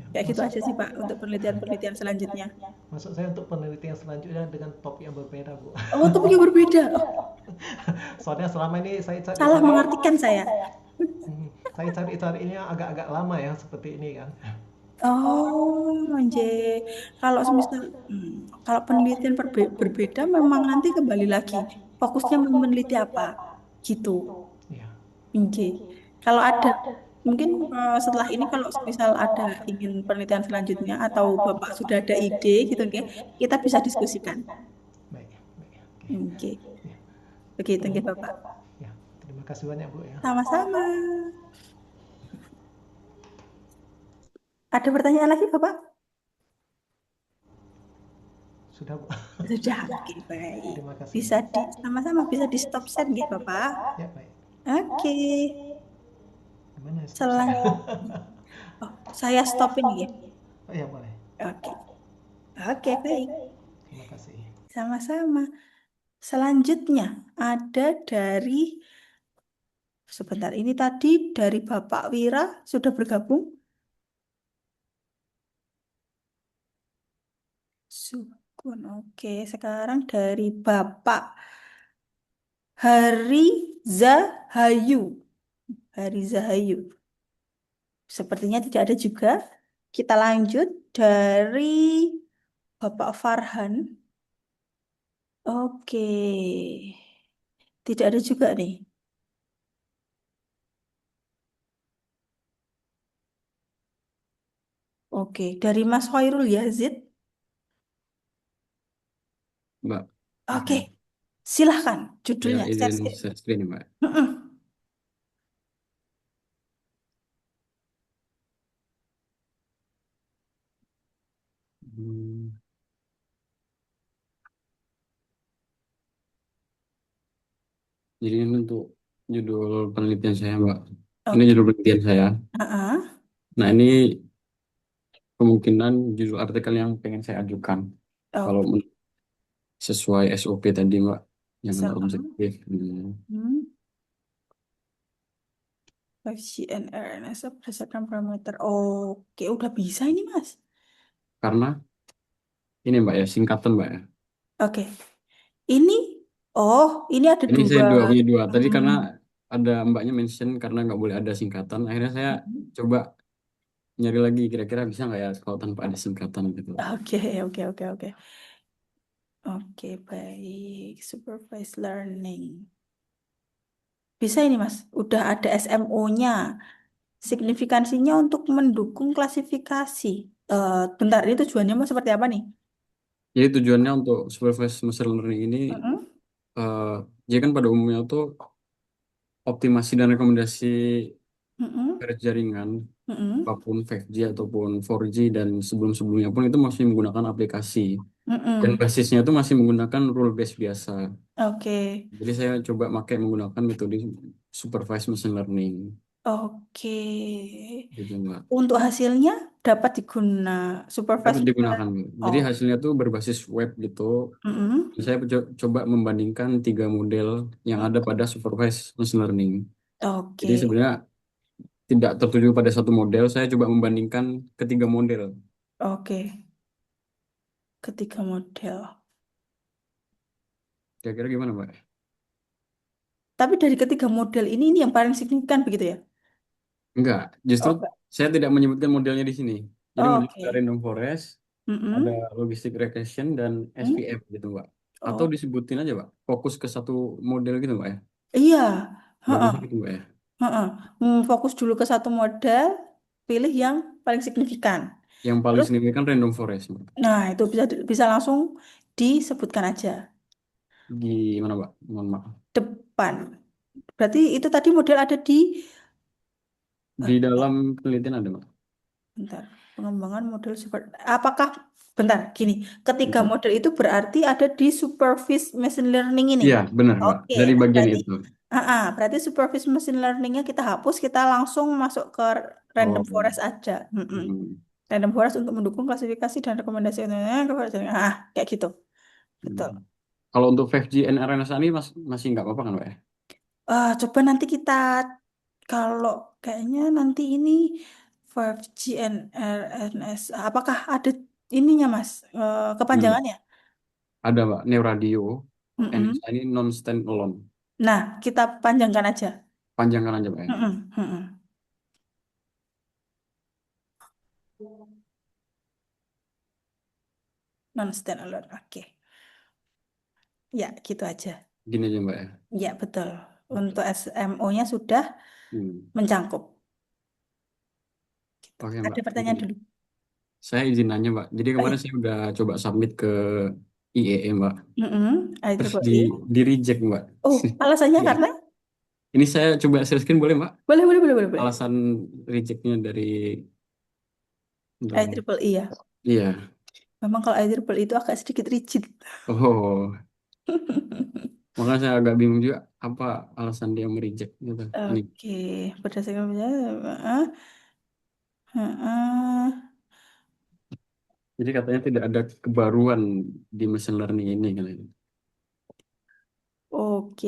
Kayak gitu aja sih Pak untuk penelitian-penelitian selanjutnya. Maksud saya untuk penelitian selanjutnya dengan topik yang berbeda, Bu. Oh, topik yang berbeda. Oh, Soalnya selama ini saya salah mengartikan saya. Saya cari-carinya agak-agak lama ya seperti ini kan. Oh, anjay. Kalau semisal kalau penelitian berbeda memang nanti kembali lagi fokusnya meneliti apa gitu. Iya. Anjay. Kalau ada mungkin setelah ini kalau misal ada ingin penelitian selanjutnya atau Bapak sudah ada ide gitu nggih, kita bisa diskusikan. Baik. Oke. Begitu nggih Bapak. Ya, terima kasih banyak Bu ya. Sama-sama. Ada pertanyaan lagi Bapak? Sudah, Bu. Sudah, oke, baik. Terima kasih. Bisa sama-sama bisa di stop share nggih Bapak? Ya, baik. Oke. Gimana ya? Oh, saya stopin ya. Oh ya, boleh. Oke. Oke, baik. Terima kasih. Sama-sama. Selanjutnya ada sebentar ini tadi dari Bapak Wira sudah bergabung. Sukun, oke. Sekarang dari Bapak Hari Zahayu. Sepertinya tidak ada juga. Kita lanjut dari Bapak Farhan. Oke. Tidak ada juga nih. Oke, dari Mas Khairul Yazid. Mbak. Oke, silahkan judulnya. Ya, izin share screen, Mbak. Jadi ini untuk judul penelitian saya, Mbak. Ini judul penelitian saya. Nah, ini kemungkinan judul artikel yang pengen saya ajukan. Kalau sesuai SOP tadi, Mbak, yang ada objektif. CNRNS berdasarkan parameter. Oke, udah bisa ini, Mas. Karena ini, Mbak, ya, singkatan, Mbak, ya. Oke. Ini ada Ini dua. saya punya dua. Tadi karena ada Mbaknya mention karena nggak boleh ada singkatan, akhirnya saya coba nyari lagi kira-kira bisa nggak ya kalau tanpa ada singkatan gitu. Oke. Oke, baik. Supervised learning. Bisa ini, Mas. Udah ada SMO-nya. Signifikansinya untuk mendukung klasifikasi. Bentar, ini tujuannya mau seperti apa nih? Jadi tujuannya untuk supervised machine learning ini, jadi kan pada umumnya tuh optimasi dan rekomendasi garis jaringan, apapun 5G ataupun 4G dan sebelum-sebelumnya pun itu masih menggunakan aplikasi. Dan basisnya itu masih menggunakan rule base biasa. Oke. Jadi saya coba menggunakan metode supervised machine learning. Oke. gitu Mbak. Untuk hasilnya dapat Dapat supervised. digunakan. Jadi Oh. hasilnya tuh berbasis web gitu. Mm-mm. Saya coba membandingkan 3 model yang ada pada supervised machine learning. Jadi Oke. sebenarnya tidak tertuju pada satu model, saya coba membandingkan ketiga model. Oke. Ketiga model. Kira-kira gimana, Mbak? Tapi dari ketiga model ini yang paling signifikan begitu ya? Enggak, justru Oh, enggak. saya tidak menyebutkan modelnya di sini. Jadi model ada Oke. random forest, ada Mm-mm. logistic regression dan Mm. SVM gitu, Mbak. Atau Oh, disebutin aja, Mbak. Fokus ke satu model gitu, Mbak ya. iya. Heeh. Bagusnya gitu, Mbak ya. Heeh. Fokus dulu ke satu model, pilih yang paling signifikan. Yang paling Terus, signifikan random forest, Mbak. nah itu bisa bisa langsung disebutkan aja. Gimana, Mbak? Mohon maaf. Depan. Berarti itu tadi model ada di, Di eh, dalam penelitian ada, Mbak. bentar, pengembangan model super. Apakah, bentar, gini, ketiga Gitu. model itu berarti ada di supervised machine learning ini. Iya, benar, Mbak. Oke, Dari nah bagian berarti, itu. berarti supervised machine learningnya kita hapus, kita langsung masuk ke random Oh. forest aja. Mm-mm. Hmm. Random forest untuk mendukung klasifikasi dan rekomendasi. Kayak gitu. Betul. Kalau untuk 5G NRNSA ini masih nggak apa-apa kan, Mbak ya? Coba nanti kita, kalau kayaknya nanti ini 5G NRNS, apakah ada ininya Mas, Gimana? kepanjangannya? Ada, Mbak, Neuradio. Mm-mm. NSA ini non-standalone. Nah, kita panjangkan aja. Panjangkan aja, Mbak ya. Mm-mm, mm-mm. Non-standalone, oke. Ya, gitu aja. Gini aja, Mbak ya. Ya, betul. Untuk SMO-nya sudah Hmm. mencangkup. Gitu. Oke, Mbak. Ada pertanyaan dulu. Saya izin nanya, Mbak. Jadi Oh, kemarin iya. saya udah coba submit ke IEE, Mbak. Mm-mm, Terus IEEE. di reject, Mbak. Oh, alasannya Iya. karena? Ini saya coba share screen boleh, Mbak? Boleh, boleh, boleh, boleh, boleh. Alasan rejectnya dari... IEEE ya. Iya. Memang kalau IEEE itu agak sedikit rigid. Oh, makanya saya agak bingung juga apa alasan dia mereject gitu. Ini. Oke, berdasarkan uh, Jadi katanya tidak ada kebaruan di machine learning ini katanya. Oke,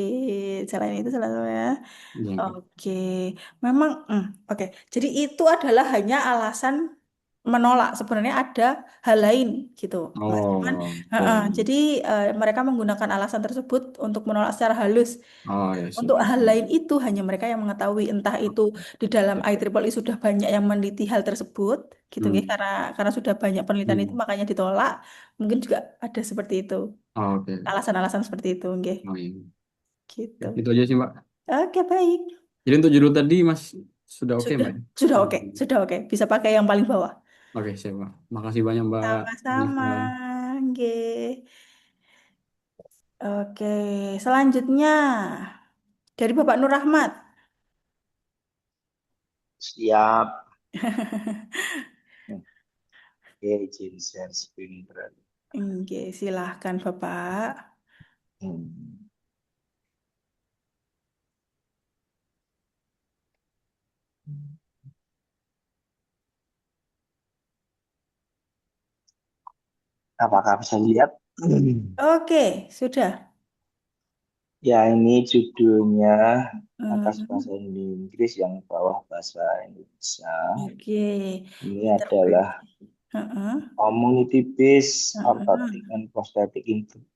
selain itu salah satu ya. Ya, Oke, memang, oke. Jadi itu adalah hanya alasan menolak. Sebenarnya ada hal lain gitu, Mas. Cuman, oh, oke. jadi mereka menggunakan alasan tersebut untuk menolak secara halus. Oh ya Untuk sudah. hal lain itu hanya mereka yang mengetahui, entah itu di dalam IEEE sudah banyak yang meneliti hal tersebut, gitu nggih. Hmm. Karena sudah banyak penelitian itu Hmm. makanya ditolak. Mungkin juga ada seperti itu, Oh, oke. alasan-alasan seperti itu, nggih. Oh, iya. Gitu. Ya, itu aja sih, Mbak. Oke, baik. Jadi untuk judul tadi Mas sudah oke, Sudah, Mbak? sudah Hmm. oke, sudah oke. Bisa pakai yang paling bawah. Oke, siap, Mbak. Makasih banyak, Mbak. Sama-sama, Nisa. nggih. Oke, selanjutnya dari Bapak Nur Rahmat. Siap. Oke, izin share screen berarti. Oke, silahkan Bapak. Apakah bisa dilihat? Oke, sudah. Ya, ini judulnya atas Hmm, bahasa Inggris, yang bawah bahasa Indonesia. Oke, Ini adalah Heeh, community-based heeh, orthotic and prosthetic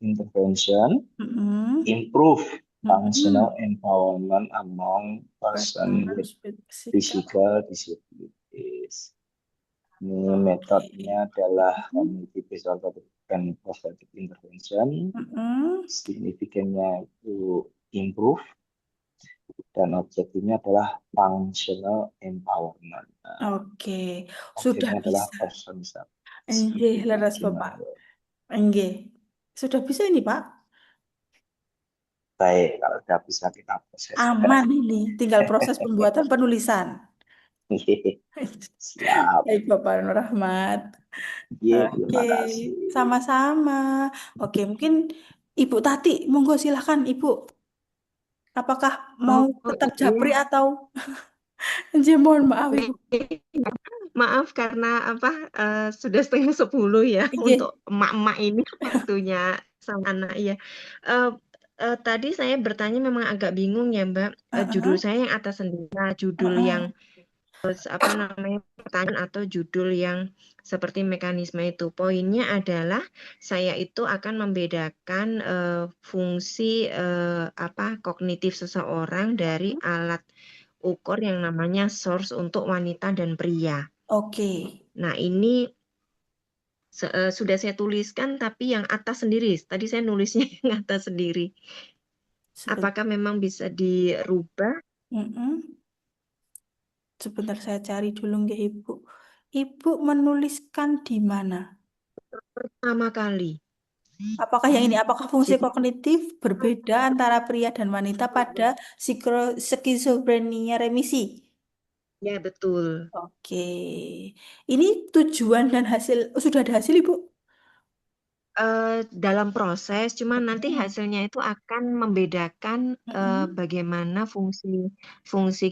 intervention, heeh, improve heeh. functional empowerment among person with physical disabilities. Ini metodenya adalah community-based orthotic and prosthetic intervention. Heeh. Signifikannya itu improve, dan objektifnya adalah functional empowerment. Oke, sudah Objeknya adalah bisa. person Enggih, leres Bapak. Enggih. Sudah bisa ini, Pak. Baik, kalau sudah bisa kita proses. Aman ini, tinggal proses pembuatan penulisan. Siap. Baik, Bapak Nur Rahmat. Iya, Oke, terima kasih. sama-sama. Oke, mungkin Ibu Tati, monggo silahkan Ibu. Apakah mau tetap japri Iya, atau? Nggih, mohon maaf Ibu. Maaf karena apa sudah setengah 10 ya Nggih. untuk emak-emak ini waktunya sama anak ya. Eh, tadi saya bertanya memang agak bingung ya Mbak. Judul Heeh, saya yang atas sendiri, nah, judul yang heeh. apa namanya pertanyaan atau judul yang seperti mekanisme itu. Poinnya adalah saya itu akan membedakan fungsi apa kognitif seseorang dari alat ukur yang namanya source untuk wanita dan pria. Oke. Nah, ini sudah saya tuliskan tapi yang atas sendiri. Tadi saya nulisnya yang atas sendiri. Sebentar. Apakah memang bisa dirubah? Mm-mm. Sebentar saya cari dulu nggih Ibu. Ibu menuliskan di mana? Pertama kali. Apakah yang ini? Apakah fungsi Jadi kognitif berbeda antara pria dan wanita pada skizofrenia remisi? ya betul. Oke. Ini tujuan dan hasil, oh, sudah ada hasil Ibu? Dalam proses, cuman nanti Mm-mm. hasilnya itu akan membedakan Mm-mm. bagaimana fungsi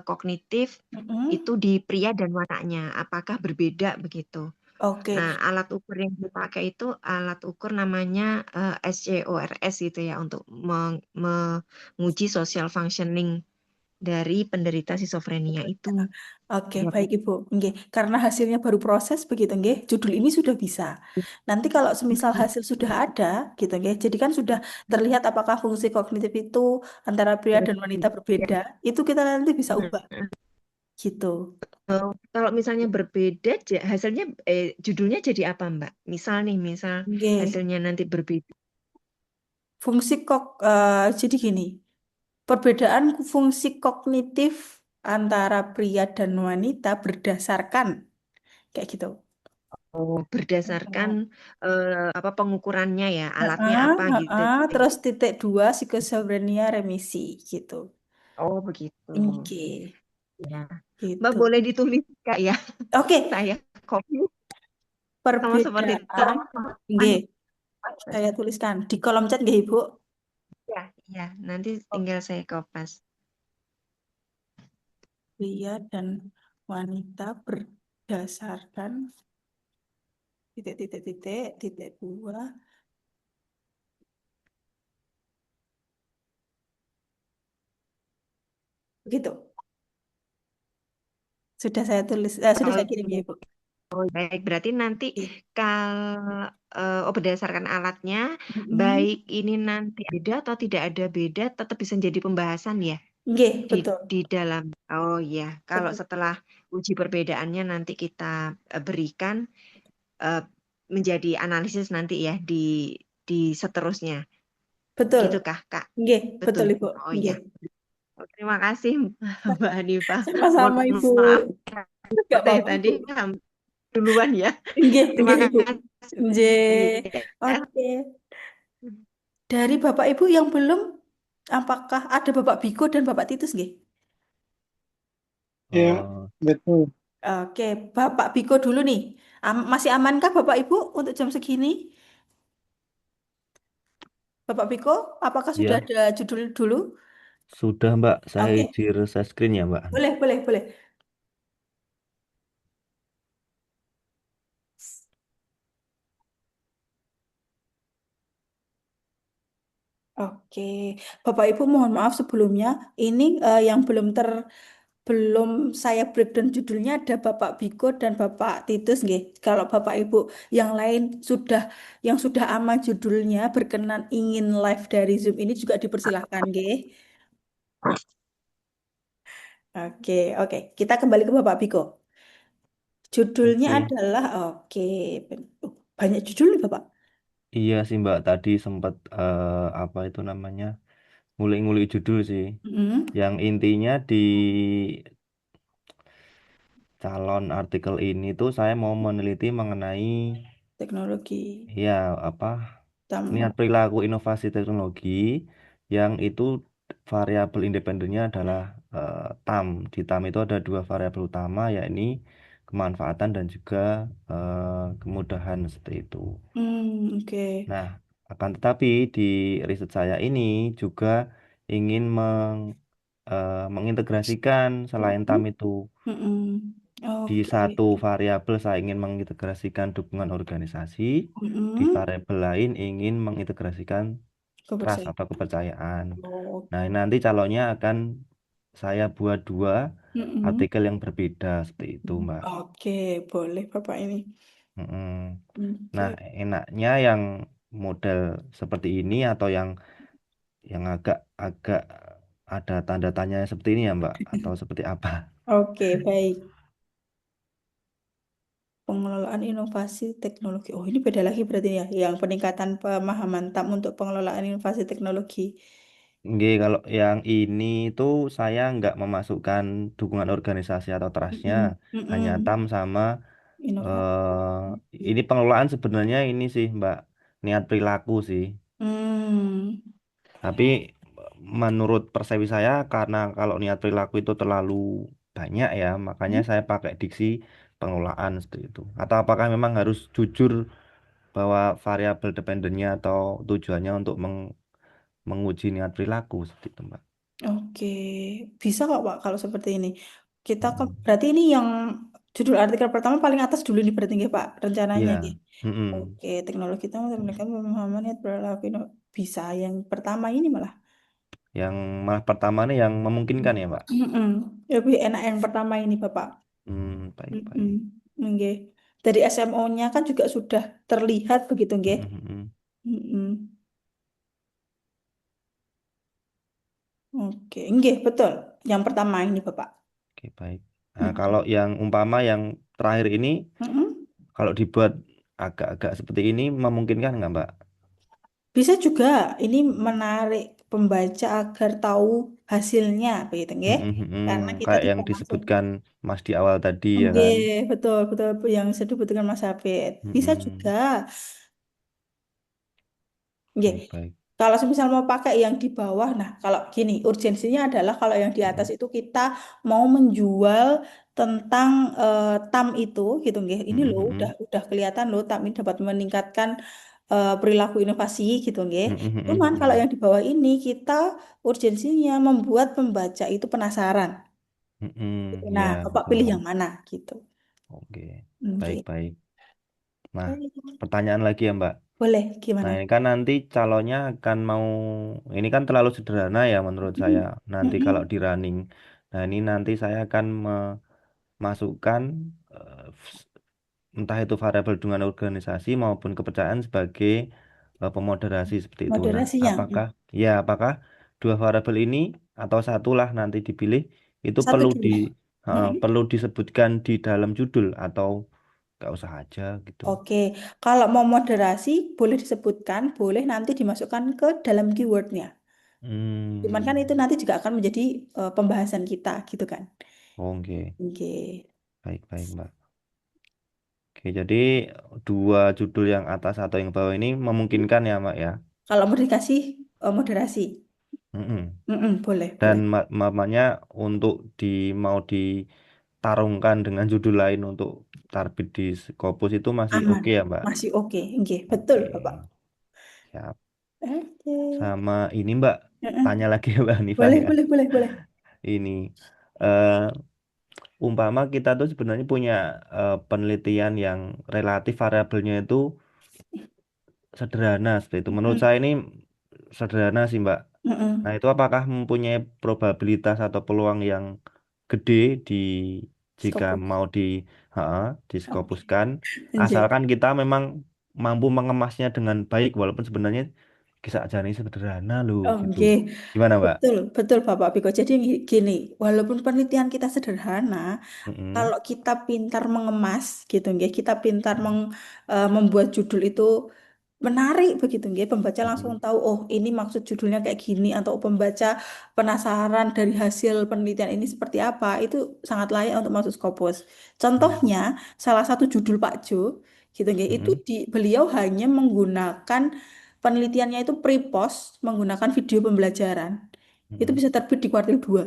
kognitif Mm-mm. itu di pria dan wanitanya, apakah berbeda begitu. Oke, Nah, alat ukur yang dipakai itu alat ukur namanya SCORS gitu ya untuk menguji social functioning dari penderita skizofrenia itu. oke, Ya, baik Ibu. Nggih, karena hasilnya baru proses begitu nggih, judul ini sudah bisa. Nanti kalau semisal hasil sudah ada gitu nggih, jadi kan sudah terlihat apakah fungsi kognitif itu antara pria dan wanita berbeda, itu kita nanti bisa ubah gitu. Kalau misalnya berbeda, hasilnya judulnya jadi apa, Mbak? Misal nih, misal Nggih, hasilnya nanti berbeda. jadi gini, perbedaan fungsi kognitif antara pria dan wanita berdasarkan kayak gitu. Oh, berdasarkan apa pengukurannya ya, alatnya Heeh, apa gitu. heeh. Terus titik dua skizofrenia remisi gitu. Oh, begitu. Oke, Ya. Mbak gitu. boleh ditulis Kak ya. Oke, Saya copy sama seperti perbedaan. tadi. Nggih, saya tuliskan di kolom chat nggih Ibu. Ya, ya, nanti tinggal saya kopas. Pria dan wanita berdasarkan titik dua. Begitu. Sudah saya tulis, sudah Kalau saya kirim ya Ibu. oh, baik, berarti nanti Oke. kalau berdasarkan alatnya, Mm-mm. baik ini nanti beda atau tidak ada beda, tetap bisa jadi pembahasan ya Nggih, di betul. di dalam. Oh ya, kalau Betul. setelah uji perbedaannya nanti kita berikan eh, menjadi analisis nanti ya di seterusnya. Betul. Gitukah, Kak? Nggih, Betul. betul Ibu. Oh ya. Nggih. Oh, terima kasih Mbak Hanifah. Sama-sama Mohon Ibu. maaf Gak dari apa-apa tadi Ibu. duluan ya. Nggih, Terima nggih Ibu. kasih. Nggih. Ya. Oke. Dari Bapak Ibu yang belum, apakah ada Bapak Biko dan Bapak Titus nggih? Ya, Oh, betul. Oke, Bapak Biko dulu nih. Masih amankah Bapak Ibu untuk jam segini? Bapak Biko, apakah sudah ya, ada judul dulu? sudah Mbak. Saya Oke, share screen ya Mbak. boleh, boleh, boleh. Oke, Bapak Ibu mohon maaf sebelumnya. Ini yang belum saya breakdown judulnya ada Bapak Biko dan Bapak Titus nggih. Kalau Bapak Ibu yang lain yang sudah aman judulnya berkenan ingin live dari Zoom ini juga dipersilahkan nggih. Oke, oke. Kita kembali ke Bapak Biko. Judulnya Oke. adalah oke, banyak judul nih Bapak. Iya sih Mbak. Tadi sempat apa itu namanya ngulik-ngulik judul sih. Mm, Yang intinya di calon artikel ini tuh saya mau meneliti mengenai teknologi ya apa niat tamu. perilaku inovasi teknologi yang itu variabel independennya adalah TAM. Di TAM itu ada dua variabel utama yakni kemanfaatan dan juga kemudahan seperti itu. Oke. Nah, akan tetapi di riset saya ini juga ingin mengintegrasikan selain TAM itu. Mm-mm. Di Oke. satu variabel saya ingin mengintegrasikan dukungan organisasi, di Mm-mm. variabel lain ingin mengintegrasikan trust Kepercayaan. atau kepercayaan. Nah, Oke. nanti calonnya akan saya buat dua Mm-mm. artikel yang berbeda seperti itu, Mbak. Oke, boleh Bapak ini. Mm-mm. Nah, Oke. enaknya yang model seperti ini atau yang agak-agak ada tanda tanya seperti ini ya, Mbak, atau seperti apa? Oke, baik. Pengelolaan inovasi teknologi. Oh, ini beda lagi berarti ya, yang peningkatan pemahaman TAM untuk pengelolaan inovasi teknologi. Nggih, kalau yang ini tuh saya nggak memasukkan dukungan organisasi atau trustnya, Mm-mm. hanya Mm-mm. TAM sama Inovasi. ini pengelolaan sebenarnya ini sih, Mbak, niat perilaku sih. Hmm. Tapi menurut persepsi saya karena kalau niat perilaku itu terlalu banyak ya, makanya saya pakai diksi pengelolaan seperti itu. Atau apakah memang harus jujur bahwa variabel dependennya atau tujuannya untuk menguji niat perilaku seperti itu, Mbak. Oke, bisa kok Pak kalau seperti ini. Kita Mm-mm. berarti ini yang judul artikel pertama paling atas dulu nih berarti nggih, Pak rencananya nggih. Iya. Mm-mm. Oke, teknologi itu mereka pemahaman niat perilaku bisa yang pertama ini malah. Yang malah pertama nih yang memungkinkan ya, Mbak. Mm-mm. Lebih enak yang pertama ini Bapak. Mm-mm. Baik-baik. Nggih. Dari SMO-nya kan juga sudah terlihat begitu nggih. Mm-mm. Mm-mm. Oke, nggih betul. Yang pertama ini Bapak. Oke, baik. Nah, kalau Mm-mm. yang umpama yang terakhir ini, Mm-mm. kalau dibuat agak-agak seperti ini, memungkinkan nggak, Mbak? Bisa juga ini menarik pembaca agar tahu hasilnya begitu nggih. Mm-mm, Karena kita kayak yang tidak langsung. disebutkan Mas di awal tadi ya Oke, kan? betul betul yang saya sebutkan Mas Hafid. Bisa juga. Mm-mm. Nggih. Baik-baik. Kalau misal mau pakai yang di bawah, nah kalau gini, urgensinya adalah kalau yang di atas Mm-mm. itu kita mau menjual tentang TAM itu, gitu nggih. Ini loh Mm-mm. udah kelihatan loh TAM ini dapat meningkatkan perilaku inovasi gitu nggih. Cuman kalau Mm-mm. yang di bawah ini kita urgensinya membuat pembaca itu penasaran. Nah, Ya, Bapak pilih yang betul. mana gitu. Oke, Oke. baik-baik. Nah, Oke. pertanyaan lagi ya, Mbak. Boleh Nah, gimana? ini kan nanti calonnya akan mau, ini kan terlalu sederhana ya menurut saya. Mm-mm. Nanti kalau Mm-mm. di running, nah ini nanti saya akan memasukkan entah itu variabel dengan organisasi maupun kepercayaan sebagai pemoderasi seperti itu. Nah, Moderasinya apakah dua variabel ini atau satulah nanti dipilih itu satu dulu. perlu disebutkan di dalam judul atau nggak usah aja gitu. Oke, kalau mau moderasi boleh disebutkan, boleh nanti dimasukkan ke dalam keywordnya. Cuman kan Hmm, itu nanti juga akan menjadi pembahasan kita, gitu kan? oke, Oke. baik-baik, Mbak. Oke, jadi dua judul yang atas atau yang bawah ini memungkinkan ya, Mbak ya. Kalau mau dikasih moderasi, Mm-mm. mm-mm, boleh, Dan boleh. mamanya untuk mau ditarungkan dengan judul lain untuk terbit di Scopus itu masih Aman, oke ya, Mbak. masih oke, oke, betul, Oke, Bapak. siap. Oke. Sama ini Mbak, Mm-mm. tanya lagi ya Mbak Hanifah Boleh, ya. boleh, boleh, boleh. Ini eh, umpama kita tuh sebenarnya punya penelitian yang relatif variabelnya itu sederhana seperti itu. Menurut Mm-mm, saya ini sederhana sih Mbak. Nah, mm-mm. itu apakah mempunyai probabilitas atau peluang yang gede di jika Scopus. mau Oke. diskopuskan, Lanjut. asalkan kita memang mampu mengemasnya dengan baik, walaupun sebenarnya kisah ajar ini sederhana loh, gitu. Oke, Gimana, Mbak? betul, betul Bapak Biko. Jadi gini, walaupun penelitian kita sederhana, Mm-mm. kalau kita pintar mengemas gitu nggih, kita pintar membuat judul itu menarik begitu nggih, pembaca langsung Mm-mm. tahu oh ini maksud judulnya kayak gini atau pembaca penasaran dari hasil penelitian ini seperti apa, itu sangat layak untuk masuk Scopus. Mm-mm. Contohnya salah satu judul Pak Jo gitu nggih, itu Mm-mm. beliau hanya menggunakan penelitiannya itu pre-post menggunakan video pembelajaran. Itu Mm-mm. bisa terbit di kuartil 2.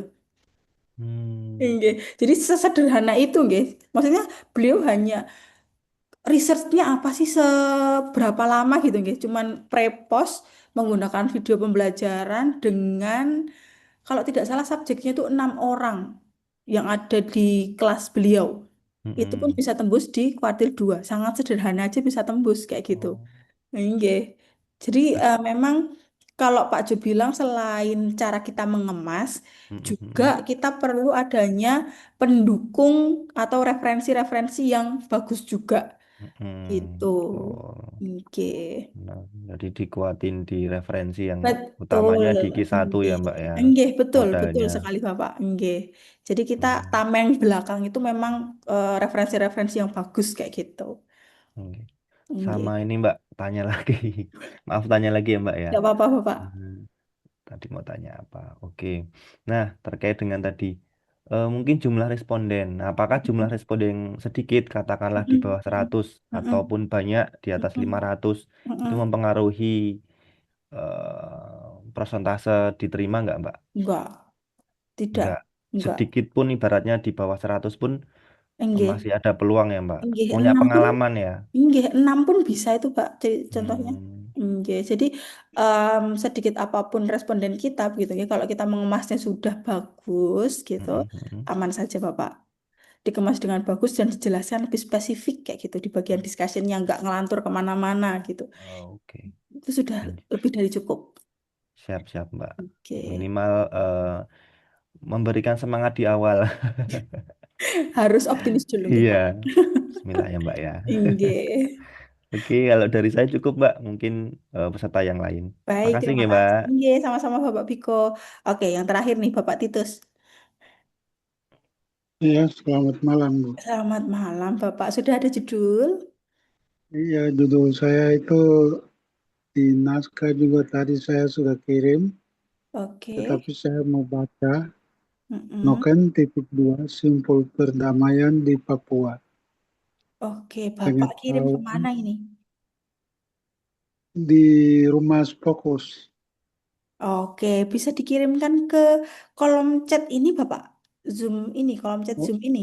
Hmm. Nggih. Jadi sesederhana itu nggih. Maksudnya beliau hanya researchnya apa sih seberapa lama gitu nggih. Cuman pre-post menggunakan video pembelajaran dengan kalau tidak salah subjeknya itu 6 orang yang ada di kelas beliau. Itu pun Mm-mm. bisa tembus di kuartil 2. Sangat sederhana aja bisa tembus kayak gitu. Oh. Nggih. Jadi memang kalau Pak Jo bilang selain cara kita mengemas, juga Mm-mm. kita perlu adanya pendukung atau referensi-referensi yang bagus juga gitu. Mm-mm. Betul. Oke. Nah, jadi dikuatin di referensi yang Betul. utamanya di Q1 ya Nggih. Mbak ya, Nggih, betul, betul modalnya. sekali Bapak. Nggih. Jadi kita Hmm. tameng di belakang itu memang referensi-referensi yang bagus kayak gitu. Oke. Sama Nggih. ini Mbak, tanya lagi. Maaf tanya lagi ya Mbak ya. Tidak apa-apa, Bapak. Hmm, Tadi mau tanya apa? Oke. Nah, terkait dengan tadi, mungkin jumlah responden. Nah, apakah jumlah responden sedikit, katakanlah di bawah Mm-mm. 100, Mm-mm. ataupun banyak di atas Mm-mm. 500, itu Mm-mm. mempengaruhi persentase diterima nggak Mbak? Enggak, tidak, Enggak. enggak. Sedikit pun ibaratnya di bawah 100 pun Enggih, masih ada peluang ya Mbak. enggih, Punya 6 pun, pengalaman ya. enggih, 6 pun bisa itu, Pak. Jadi, contohnya. Hmm, Enggih. Jadi sedikit apapun responden kita begitu ya. Kalau kita mengemasnya sudah bagus gitu, mm, mm, mm. aman saja, Bapak. Dikemas dengan bagus dan dijelaskan lebih spesifik kayak gitu di bagian discussion yang nggak ngelantur kemana-mana gitu. Oh, oke. Itu sudah lebih dari cukup. Siap-siap Mbak. Oke. Minimal memberikan semangat di awal. Harus optimis dulu nggih, Iya. Pak. Bismillah ya Mbak ya. Inggih. Oke, kalau dari saya cukup Mbak. Mungkin peserta yang lain. Baik, Makasih terima ya Mbak. kasih. Inggih, sama-sama Bapak Biko. Oke, yang terakhir nih Bapak Titus. Iya, selamat malam, Bu. Selamat malam Bapak. Sudah ada judul? Iya, judul saya itu di naskah juga tadi saya sudah kirim, Oke. tetapi saya mau baca Mm-mm. Noken titik dua Simpul Perdamaian di Papua. Oke, Bapak kirim Tahu kemana ini? di Rumah Fokus. Oke, bisa dikirimkan ke kolom chat ini Bapak. Zoom ini, kolom chat Oh, Zoom ini.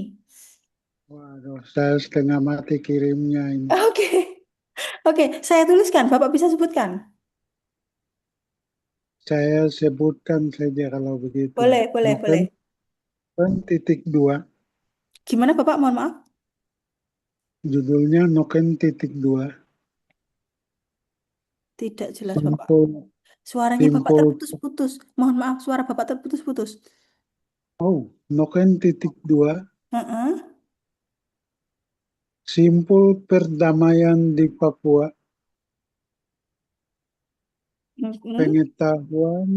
waduh, saya setengah mati kirimnya ini. Oke. Oke, saya tuliskan. Bapak bisa sebutkan. Saya sebutkan saja kalau begitu. Boleh, boleh, boleh. Noken titik dua, Gimana Bapak? Mohon maaf. judulnya Noken titik dua. Tidak jelas Bapak. Simpul, Suaranya Bapak simpul, terputus-putus. Mohon maaf, suara Bapak terputus-putus. oh, Noken titik dua. Heeh. Simpul Perdamaian di Papua, Mm-mm. pengetahuan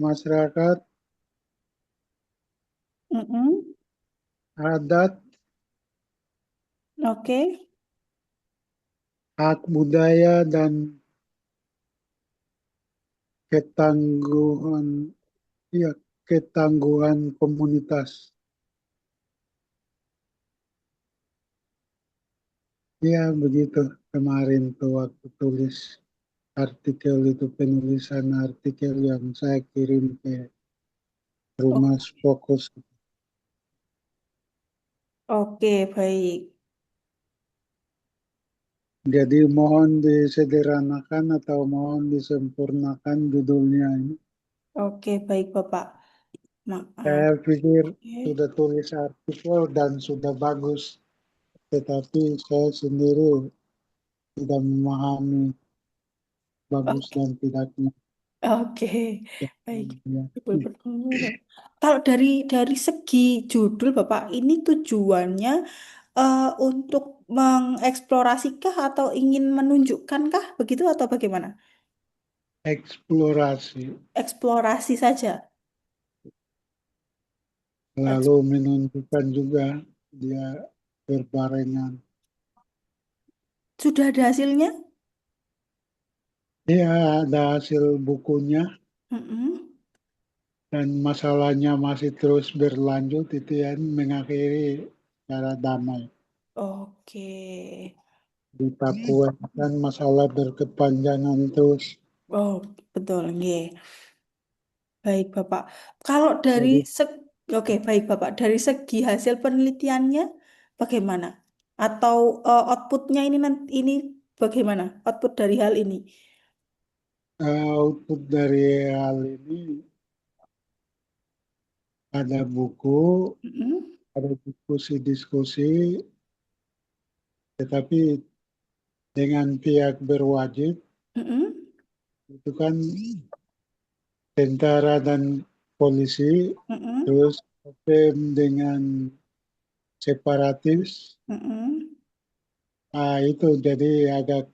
masyarakat, Mm-mm. adat, Oke. hak budaya, dan ketangguhan, ya, ketangguhan komunitas. Ya, begitu kemarin tuh waktu tulis artikel itu, penulisan artikel yang saya kirim ke Oh, Rumah Fokus. oke, baik. Jadi mohon disederhanakan atau mohon disempurnakan judulnya ini. Oke, baik, Bapak. Maaf. Saya pikir Oke. sudah tulis artikel dan sudah bagus, tetapi saya sendiri tidak memahami bagus Oke. dan tidaknya. Oke. Baik. Ya. Kalau dari segi judul Bapak, ini tujuannya untuk mengeksplorasikah atau ingin menunjukkankah begitu atau bagaimana? Eksplorasi, Eksplorasi saja. lalu menunjukkan juga dia berbarengan. Sudah ada hasilnya? Ya, ada hasil bukunya Mm-mm. dan masalahnya masih terus berlanjut, itu yang mengakhiri secara damai. Oke. Di Papua kan masalah berkepanjangan terus. Oh, betul, nggih. Baik, Bapak. Kalau dari Jadi Oke, baik, Bapak. Dari segi hasil penelitiannya bagaimana? Atau outputnya ini bagaimana? Output dari hal ini? output dari hal ini ada buku, ada diskusi-diskusi, tetapi dengan pihak berwajib itu kan tentara dan polisi, terus dengan separatis, itu jadi agak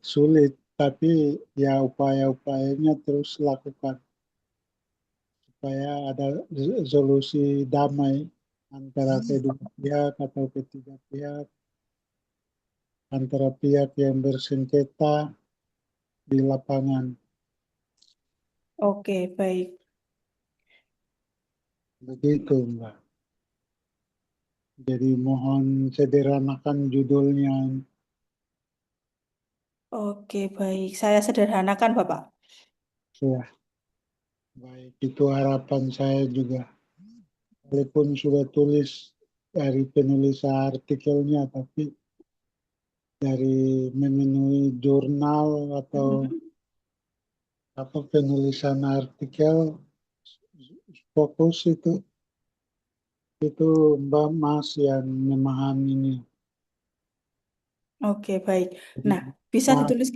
sulit, tapi ya upaya-upayanya terus lakukan supaya ada solusi damai antara kedua pihak atau ketiga pihak, antara pihak yang bersengketa di lapangan. Oke, baik. Begitu, Mbak. Jadi mohon sederhanakan judulnya. Oke, baik. Saya sederhanakan, Bapak. Ya, baik. Itu harapan saya juga. Walaupun sudah tulis dari penulisan artikelnya, tapi dari memenuhi jurnal atau penulisan artikel fokus itu Mbak Mas yang memahaminya. Oke, baik. Jadi, Nah, bisa Mas, ditulis.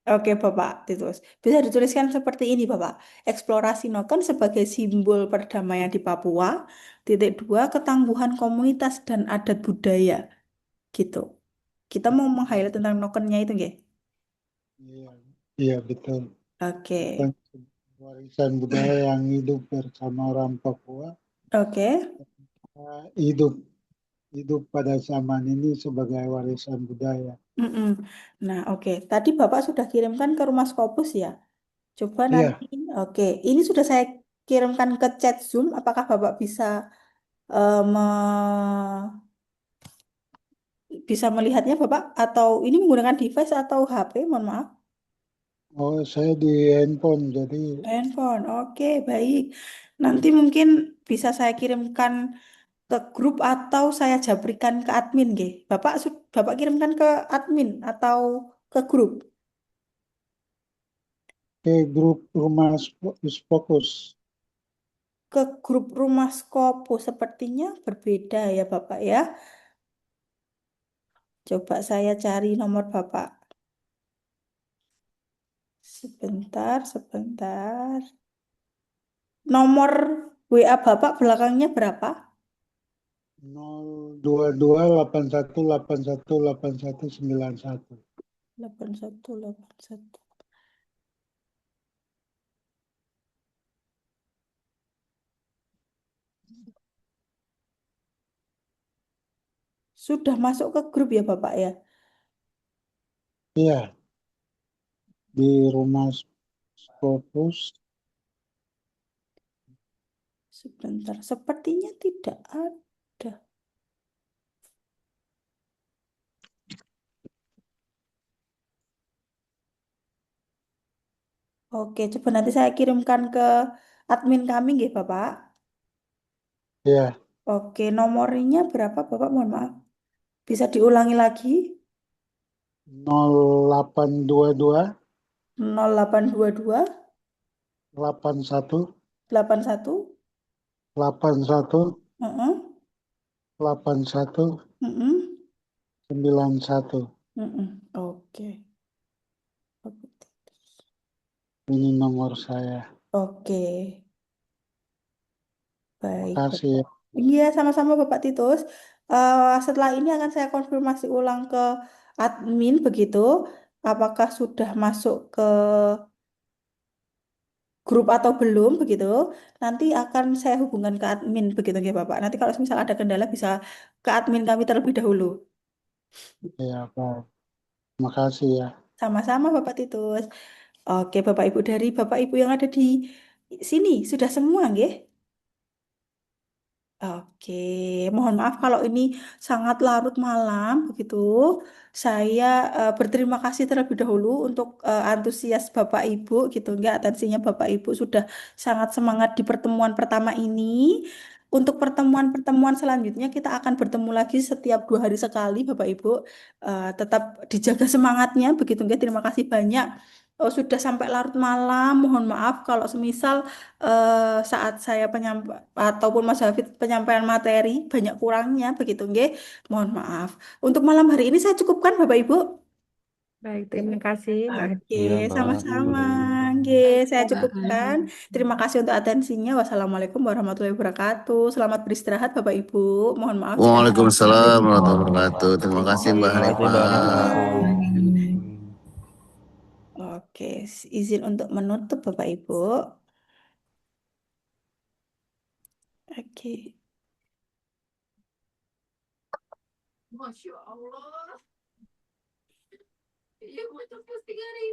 Oke, Bapak, ditulis. Bisa dituliskan seperti ini, Bapak. Eksplorasi Noken sebagai simbol perdamaian di Papua. Titik dua, ketangguhan komunitas dan adat budaya. Gitu. Kita mau meng-highlight tentang Nokennya itu, nggih? iya betul. Oke. Bukan warisan budaya yang hidup bersama orang Papua, Oke. hidup pada zaman ini sebagai warisan budaya. Mm-mm. Nah, oke. Tadi Bapak sudah kirimkan ke Rumah Scopus ya? Coba Iya, nanti, oke. Ini sudah saya kirimkan ke chat Zoom. Apakah Bapak bisa eh, me- bisa melihatnya, Bapak? Atau ini menggunakan device atau HP? Mohon maaf. oh saya di handphone, jadi Handphone. Oke, baik. Nanti mungkin bisa saya kirimkan ke grup atau saya jabrikan ke admin, nggih. Bapak kirimkan ke admin atau ke grup? ke grup rumah fokus. Ke grup Rumah Skopo sepertinya berbeda ya Bapak ya. Coba saya cari nomor Bapak. Sebentar, sebentar. Nomor WA Bapak belakangnya berapa? 02281818191. 8181. Sudah masuk ke grup ya Bapak ya? Iya, di rumah fokus. Sebentar, sepertinya tidak ada. Oke, coba nanti saya kirimkan ke admin kami nggih Bapak. Iya, Oke, nomornya berapa Bapak? Mohon maaf. Bisa diulangi lagi? 0822 0822 81 81 81 heeh, 81 heeh, 91. heeh. Oke. Ini nomor saya. Oke, baik. Makasih ya. Iya, sama-sama Bapak Titus. Setelah ini akan saya konfirmasi ulang ke admin begitu. Apakah sudah masuk ke grup atau belum begitu. Nanti akan saya hubungkan ke admin begitu ya Bapak. Nanti kalau misal ada kendala bisa ke admin kami terlebih dahulu. Ya, Pak. Makasih ya. Sama-sama Bapak Titus. Oke, Bapak Ibu dari Bapak Ibu yang ada di sini sudah semua nggih? Oke, mohon maaf kalau ini sangat larut malam begitu. Saya berterima kasih terlebih dahulu untuk antusias Bapak Ibu gitu, enggak atensinya Bapak Ibu sudah sangat semangat di pertemuan pertama ini untuk pertemuan-pertemuan selanjutnya kita akan bertemu lagi setiap 2 hari sekali, Bapak Ibu. Tetap dijaga semangatnya, begitu nggih. Terima kasih banyak. Sudah sampai larut malam. Mohon maaf kalau semisal saat saya ataupun Mas Hafid penyampaian materi banyak kurangnya, begitu nggih. Mohon maaf. Untuk malam hari ini saya cukupkan, Bapak Ibu. Baik, terima kasih Mbak Oke, Iya, Mbak, sama-sama. boleh. Nggih, saya Mbak. cukupkan. Terima kasih untuk atensinya. Wassalamualaikum warahmatullahi wabarakatuh. Selamat beristirahat, Bapak Ibu. Mohon maaf jika ada kesalahan. Waalaikumsalam warahmatullahi wabarakatuh. Terima kasih Mbak Terima kasih, Mbak Hanifah. Hanifah. Oke, izin untuk menutup, Bapak Ibu. Oke. Masya Allah. Iya, mau terus postingan ini.